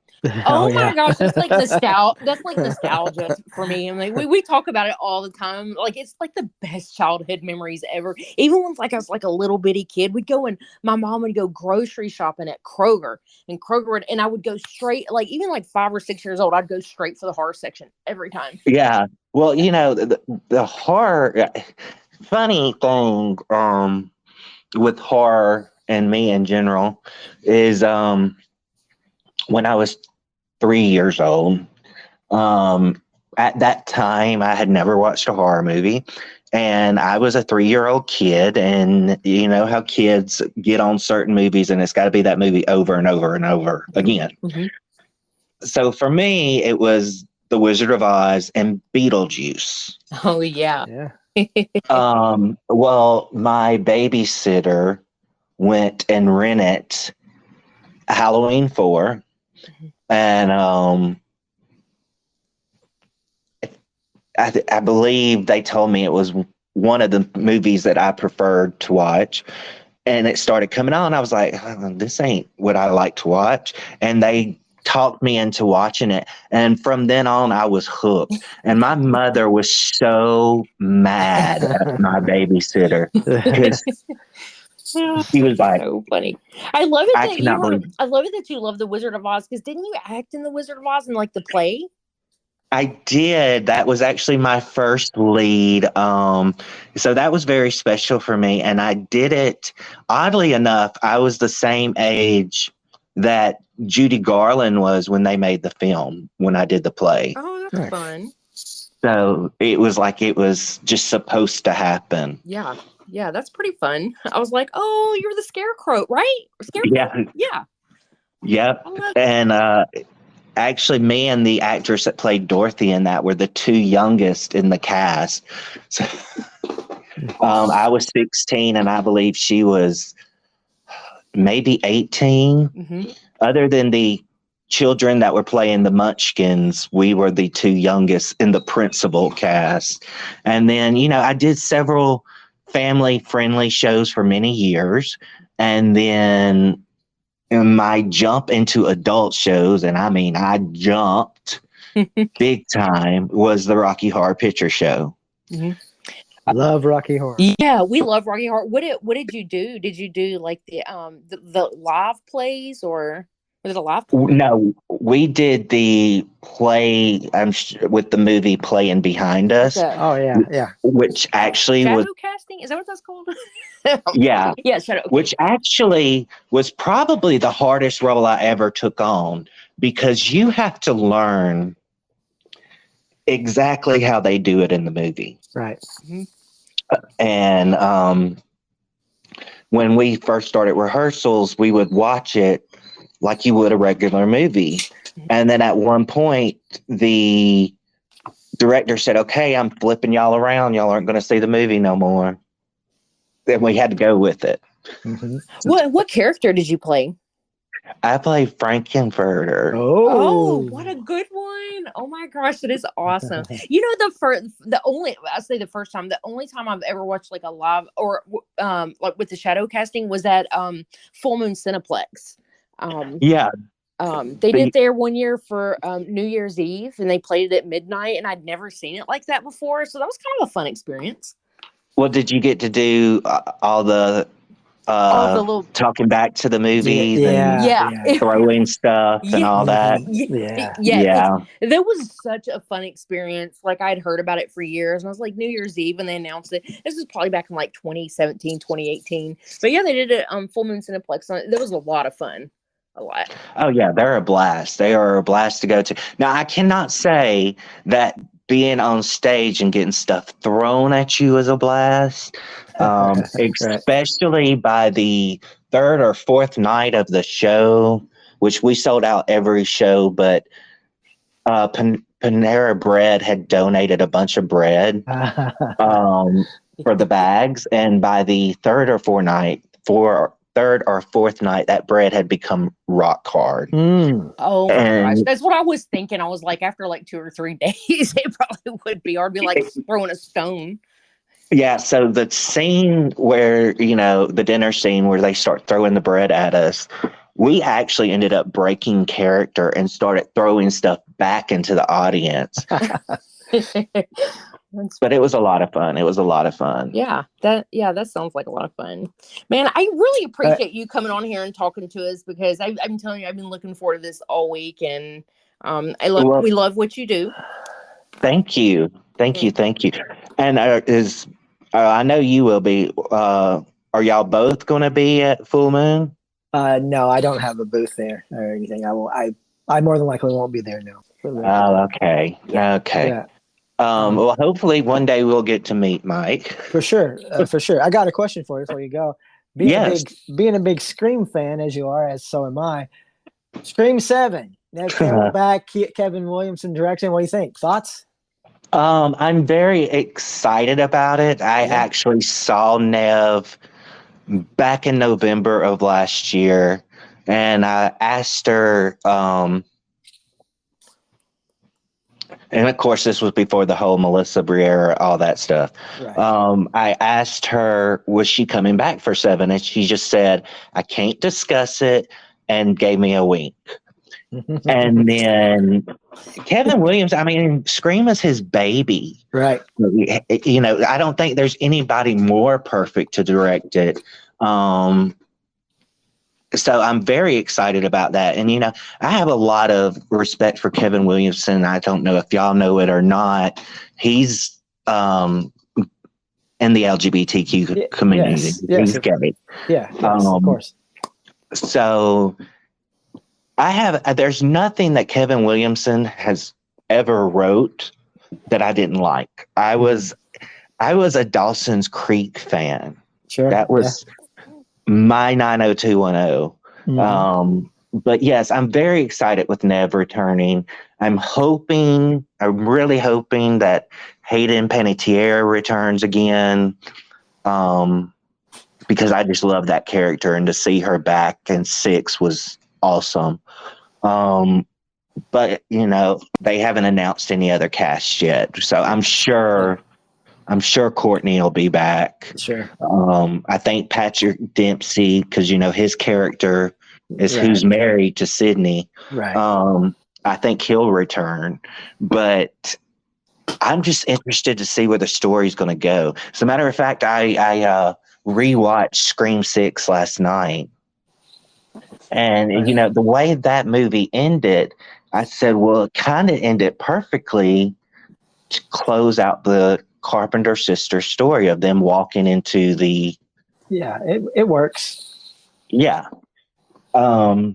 Oh my gosh, it's like nostalgia. That's like nostalgia for me. And like we talk about it all the time. Like, it's like the best childhood memories ever. Even when I was like a little bitty kid, we'd go and my mom would go grocery shopping at Kroger, and and I would go straight, like even like 5 or 6 years old, I'd go straight for the horror section every time. Yeah. Well, the horror funny thing with horror and me in general is when I was 3 years old. At that time, I had never watched a horror movie, and I was a 3-year-old kid. And you know how kids get on certain movies, and it's got to be that movie over and over and over again. Mm-hmm. So for me, it was The Wizard of Oz and Beetlejuice. Oh yeah. Well, my babysitter went and rented Halloween 4. And I believe they told me it was one of the movies that I preferred to watch. And it started coming on. I was like, this ain't what I like to watch. And they talked me into watching it. And from then on, I was hooked. And my mother was so mad at my babysitter because he was like, so funny. I love it that I love it that you love The Wizard of Oz, because didn't you act in The Wizard of Oz in like the play? I did. That was actually my first lead. So that was very special for me. And I did it, oddly enough, I was the same age that Judy Garland was when they made the film, when I did the play. Oh, that's fun. So it was like it was just supposed to happen. Yeah. Yeah, that's pretty fun. I was like, oh, you're the Scarecrow, right? Scarecrow? Yeah. Yeah. Yep. And actually, me and the actress that played Dorothy in that were the 2 youngest in the cast. So I was 16, and I believe she was maybe 18. Mm-hmm. Other than the children that were playing the Munchkins, we were the 2 youngest in the principal cast. And then, I did several family-friendly shows for many years. And then my jump into adult shows, and I mean, I jumped big time, was the Rocky Horror Picture Show. Mm-hmm. I love Rocky Horror. Yeah, we love Rocky Horror. What did you do? Did you do like the live plays, or was it a live play? No, we did the play with the movie playing behind us. Oh yeah. Which actually shadow casting? Is that what that's called? Yeah. Yeah, shadow. Which actually was probably the hardest role I ever took on, because you have to learn exactly how they do it in the movie. Right. Mm-hmm. And when we first started rehearsals, we would watch it like you would a regular movie. And then at one point, the director said, "Okay, I'm flipping y'all around. Y'all aren't going to see the movie no more." Then we had to go with it. Mhm. What character did you play? I play Frankenfurter. Oh, what a good one. Oh my gosh, that is awesome. You know, the first time, the only time I've ever watched like a live or like with the shadow casting was at Full Moon Cineplex. Yeah. They did it there one year for New Year's Eve, and they played it at midnight, and I'd never seen it like that before, so that was kind of a fun experience. Well, did you get to do all the Little talking back to the movies yeah. and throwing stuff and Yeah. all that? Yeah. That was such a fun experience. Like, I'd heard about it for years, and I was like, New Year's Eve, and they announced it. This was probably back in like 2017, 2018. But yeah, they did it Full Moon Cineplex. That was a lot of fun. A lot. Oh yeah, they're a blast. They are a blast to go to. Now, I cannot say that being on stage and getting stuff thrown at you is a blast, especially by the third or fourth night of the show, which we sold out every show, but Panera Bread had donated a bunch of bread for the bags, and by the third or fourth night, that bread had become rock hard. Oh my gosh, that's what I was thinking. I was like, after like 2 or 3 days, it probably would be. I'd be like throwing a stone. Yeah, so the scene where, the dinner scene where they start throwing the bread at us, we actually ended up breaking character and started throwing stuff back into the audience. But it was a lot of fun. Yeah, that sounds like a lot of fun. Man, I really appreciate you coming on here and talking to us, because I'm telling you, I've been looking forward to this all week, and we love what you do. Thank you. And I know you will be. Are y'all both going to be at Full Moon? No, I don't have a booth there or anything. I more than likely won't be there now. Oh, okay. Yeah. Well, hopefully one day we'll get to meet Mike. For sure. I got a question for you before you go. Being a big Scream fan, as you are, as so am I. Scream 7. Nev Campbell back, Kevin Williamson directing. What do you think? Thoughts? I'm very excited about it. I actually saw Nev back in November of last year, and I asked her, and of course this was before the whole Melissa Briere, all that stuff. Right. I asked her, was she coming back for 7? And she just said, I can't discuss it, and gave me a wink. And then Kevin Williams, Scream is his baby. Right. I don't think there's anybody more perfect to direct it. So I'm very excited about that. And, I have a lot of respect for Kevin Williamson. I don't know if y'all know it or not. He's in the LGBTQ community. Yes. He's gay. Yeah, of course. So there's nothing that Kevin Williamson has ever wrote that I didn't like. I was a Dawson's Creek fan. Sure. That was my 90210. But yes, I'm very excited with Nev returning. I'm really hoping that Hayden Panettiere returns again. Because I just love that character, and to see her back in 6 was awesome. But they haven't announced any other cast yet, so I'm sure Courtney will be back. Sure. I think Patrick Dempsey, because his character is who's married to Sydney. Right. I think he'll return, but I'm just interested to see where the story's going to go. As a matter of fact, I rewatched Scream 6 last night. And, the way that movie ended, I said, well, it kind of ended perfectly to close out the Carpenter sisters story of them walking into the... Yeah, it works. Yeah. Now,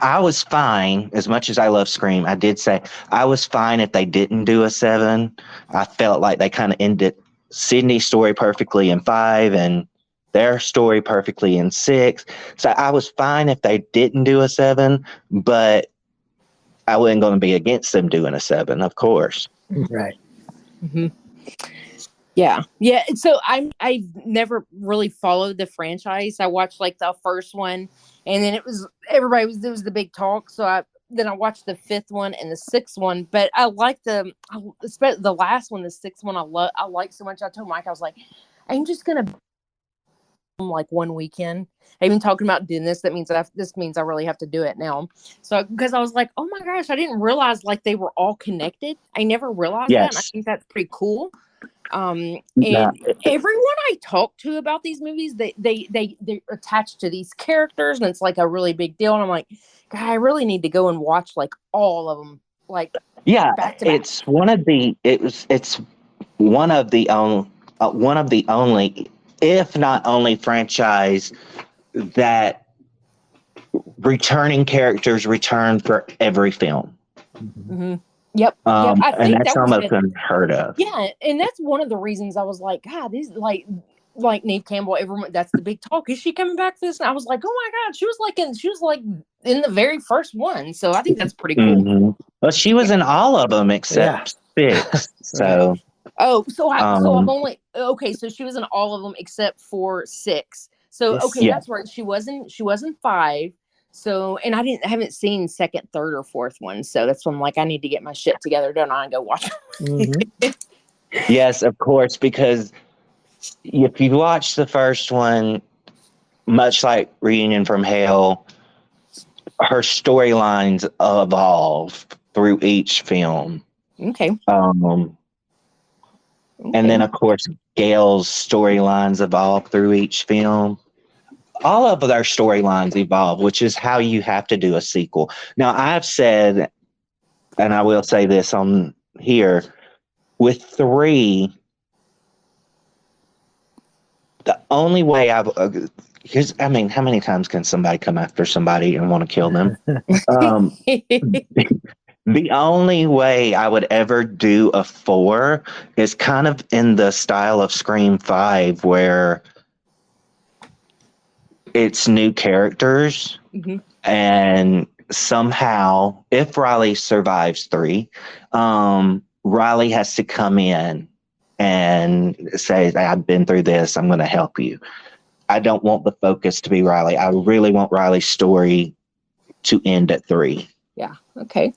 I was fine, as much as I love Scream, I did say I was fine if they didn't do a 7. I felt like they kind of ended Sydney's story perfectly in 5 and their story perfectly in 6. So I was fine if they didn't do a 7, but I wasn't going to be against them doing a 7, of course. Right. Mm-hmm. Yeah. So I've never really followed the franchise. I watched like the first one, and then it was the big talk. So then I watched the 5th one and the 6th one. But I like the last one, the 6th one. I like so much. I told Mike, I was like, I'm just gonna like one weekend. I've been talking about doing this. That means this means I really have to do it now. So because I was like, oh my gosh, I didn't realize like they were all connected. I never realized that. And I Yes. think that's pretty cool. And Yeah. everyone I talk to about these movies, they're attached to these characters, and it's like a really big deal. And I'm like, God, I really need to go and watch like all of them, like Yeah, back to back. it's one of the only, if not only, franchise that returning characters return for every film. Mm-hmm. Yep. I And think that's that was almost unheard of. Yeah, and that's one of the reasons I was like, God, these like Neve Campbell. Everyone, that's the big talk. Is she coming back for this? And I was like, oh my God, she was like in the very first one. So I think that's pretty cool. Mm-hmm. Well, she was in all of them except 6. So. Oh, so I've only Um, so she was in all of them except for 6. So Yes. okay, Yeah. that's right. She wasn't 5. So and I haven't seen 2nd, 3rd, or 4th one. So that's when I'm like, I need to get my shit together, don't I, and go watch. Mm-hmm. Yes, of course, because if you watch the first one, much like Reunion from Hell, her storylines evolve through each film. Okay. And then, of course, Gail's storylines evolve through each film. All of their storylines evolve, which is how you have to do a sequel. Now, I've said, and I will say this on here, with 3, the only way how many times can somebody come after somebody and want to kill them? The only way I would ever do a 4 is kind of in the style of Scream 5, where it's new characters, Mm-hmm. and somehow, if Riley survives 3, Riley has to come in and say, I've been through this, I'm going to help you. I don't want the focus to be Riley. I really want Riley's story to end at 3. Yeah. Okay.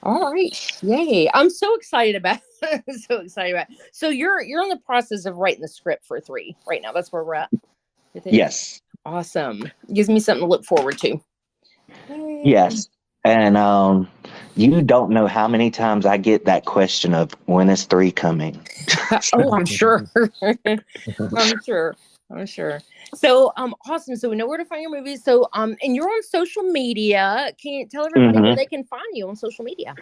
All right. Yay. I'm so excited about So you're in the process of writing the script for 3 right now. That's where we're at. Yes. Awesome. Gives me something to look forward to. Yes. And you don't know how many times I get that question of, when is 3 coming? Oh, I'm sure. I'm sure. So, awesome. So we know where to find your movies. So, and you're on social media. Can you tell everybody where they can find you on social media?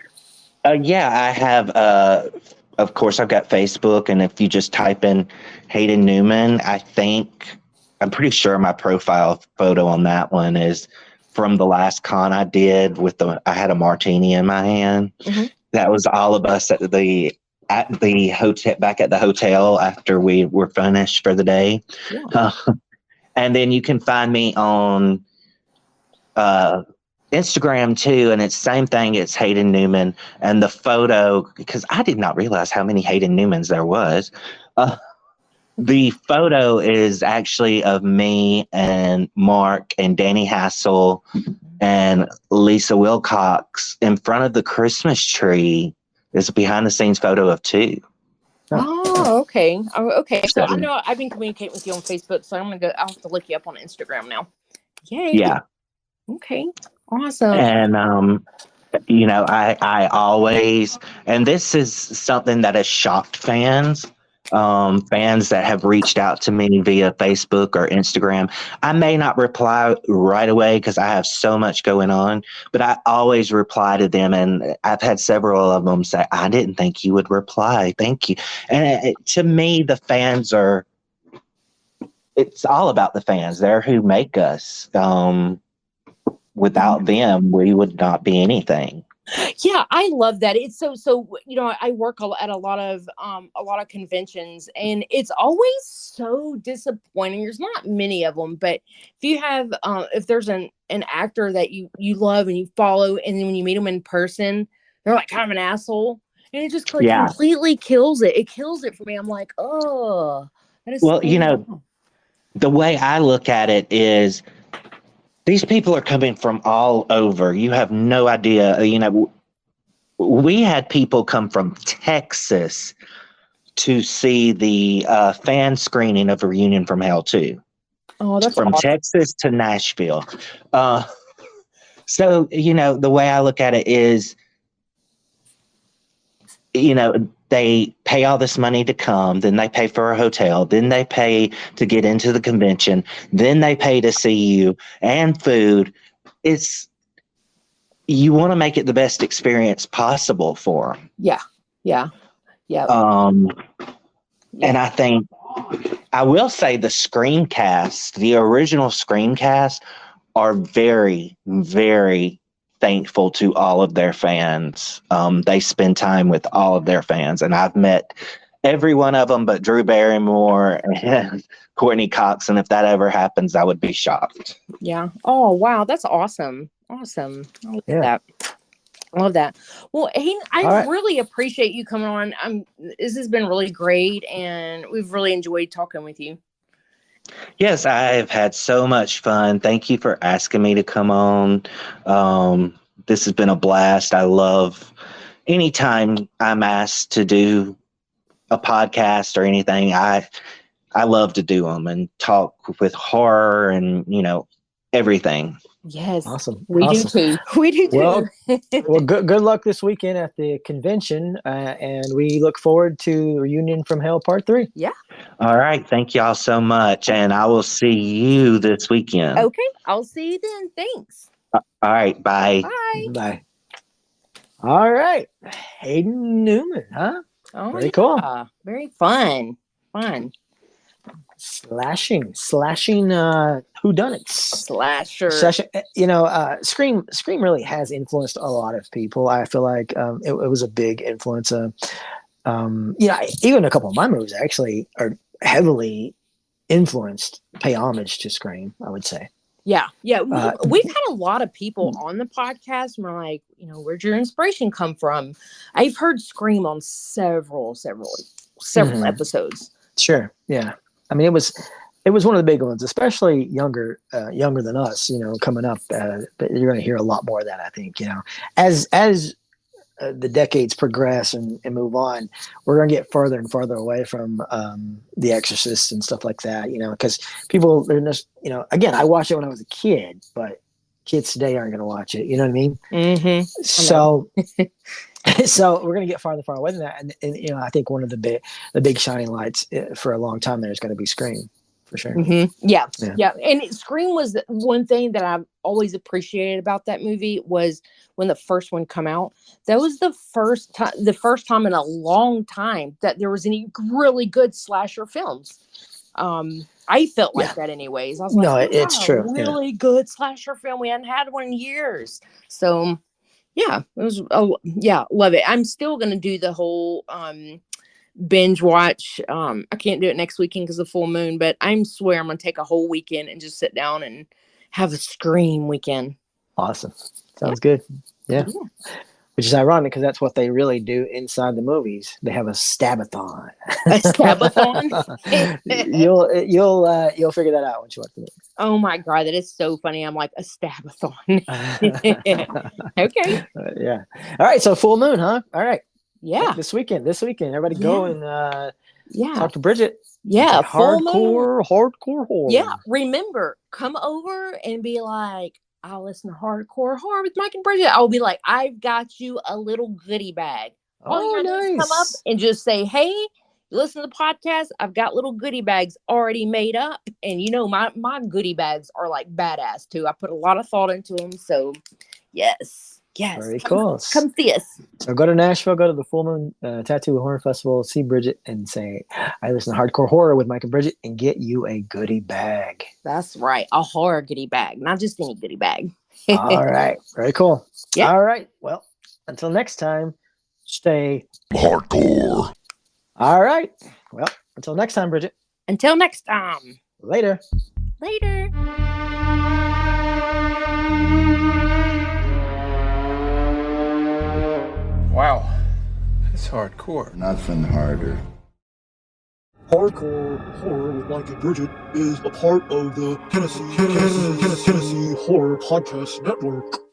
Yeah, I have, of course, I've got Facebook. And if you just type in Hayden Newman, I'm pretty sure my profile photo on that one is from the last con I did I had a martini in my hand. Mm-hmm. That was all of us at the hotel, back at the hotel after we were finished for the day. Yeah. And then you can find me on Instagram too, and it's same thing. It's Hayden Newman, and the photo, because I did not realize how many Hayden Newmans there was. The photo is actually of me and Mark and Danny Hassel and Lisa Wilcox in front of the Christmas tree. It's a behind the scenes photo of 2. Oh, okay. So I know I've been communicating with you on Facebook, so I'll have to look you up on Instagram now. Yay. Yeah. Okay. Awesome. And I always, and this is something that has shocked fans that have reached out to me via Facebook or Instagram. I may not reply right away because I have so much going on, but I always reply to them. And I've had several of them say, I didn't think you would reply. Thank you. And to me, the fans it's all about the fans. They're who make us. Without them, we would not be anything. Yeah, I love that. It's so I work at a lot of conventions, and it's always so disappointing. There's not many of them, but if there's an actor that you love and you follow, and then when you meet them in person, they're like kind of an asshole, and it just like Yeah. completely kills it. It kills it for me. I'm like, oh, that is Well, so wrong. the way I look at it is these people are coming from all over. You have no idea. We had people come from Texas to see the fan screening of Reunion from Hell 2, Oh, that's from awesome. Texas to Nashville. So, the way I look at it is, they pay all this money to come, then they pay for a hotel, then they pay to get into the convention, then they pay to see you and food. You want to make it the best experience possible for them. Yeah. And I think I will say the Screamcast, the original Screamcast, are very, very thankful to all of their fans. They spend time with all of their fans, and I've met every one of them but Drew Barrymore and Courtney Cox. And if that ever happens, I would be shocked. Yeah. Oh, wow. That's awesome. Awesome. I love that. I love that. Well, Hayden, I really appreciate you coming on. This has been really great, and we've really enjoyed talking with you. Yes, I've had so much fun. Thank you for asking me to come on. This has been a blast. I love anytime I'm asked to do a podcast or anything. I love to do them and talk with horror and everything. Yes, Awesome. We do too. We do too. Well, good luck this weekend at the convention, and we look forward to Reunion from Hell Part 3. Yeah. All right. Thank y'all so much, and I will see you this weekend. Okay, I'll see you then. Thanks. All right. Bye. Bye. Bye. All right. Hayden Newman, huh? Oh, very cool. Very fun. Slashing whodunits. Slasher. Scream really has influenced a lot of people. I feel like it was a big influence. Even a couple of my movies actually are heavily influenced, pay homage to Scream, I would say. Yeah. We've had a lot of people on the podcast, and we're like, where'd your inspiration come from? I've heard Scream on several episodes. Sure. Yeah. I mean, it was one of the big ones, especially younger than us, coming up. But you're going to hear a lot more of that, I think, as the decades progress and move on, we're going to get further and further away from The Exorcist and stuff like that, because people, they're just, again, I watched it when I was a kid, but kids today aren't going to watch it. You know what I mean? Mm-hmm. So we're going to get farther and far away than that. And I think one of the big shining lights for a long time there is going to be Scream, for sure. Mm-hmm. Yeah. And Scream was one thing that I've always appreciated about that movie was when the first one come out. That was the first time in a long time that there was any really good slasher films. I felt like that anyways. I was like, no, it's true. Really good slasher film. We hadn't had one in years. So yeah, it was. Love it. I'm still gonna do the whole binge watch. I can't do it next weekend because of full moon, but I swear I'm gonna take a whole weekend and just sit down and have a Scream weekend. Awesome. Sounds good. Yeah. Which is ironic because that's what they really do inside the movies. They have a stabathon. A stabathon? You'll figure that out once you watch the movie. Oh my God, that is so funny. I'm like, a stabathon. Okay. Yeah. All right. So full moon, huh? All right. Yeah. This weekend, everybody go and talk to Brigitte. Yeah. Hardcore horror. Yeah. Remember, come over and be like, I'll listen to hardcore horror with Mike and Brigitte. I'll be like, I've got you a little goodie bag. All you gotta do is come up and just say, hey, listen to the podcast. I've got little goodie bags already made up. And my goodie bags are like badass too. I put a lot of thought into them. So yes. Very cool. Come see us. So go to Nashville, go to the Full Moon Tattoo Horror Festival, see Brigitte and say, I listen to hardcore horror with Mike and Brigitte, and get you a goodie bag. That's right. A horror goodie bag, not just any goodie bag. All right. Very cool. Yeah. All right. Well, Until next time, stay hardcore. All right. Well, until next time, Bridget. Until next time. Later. Later. Wow. That's hardcore. Nothing harder. Hardcore Horror with Mike and Bridget is a part of the Tennessee Horror Podcast Network.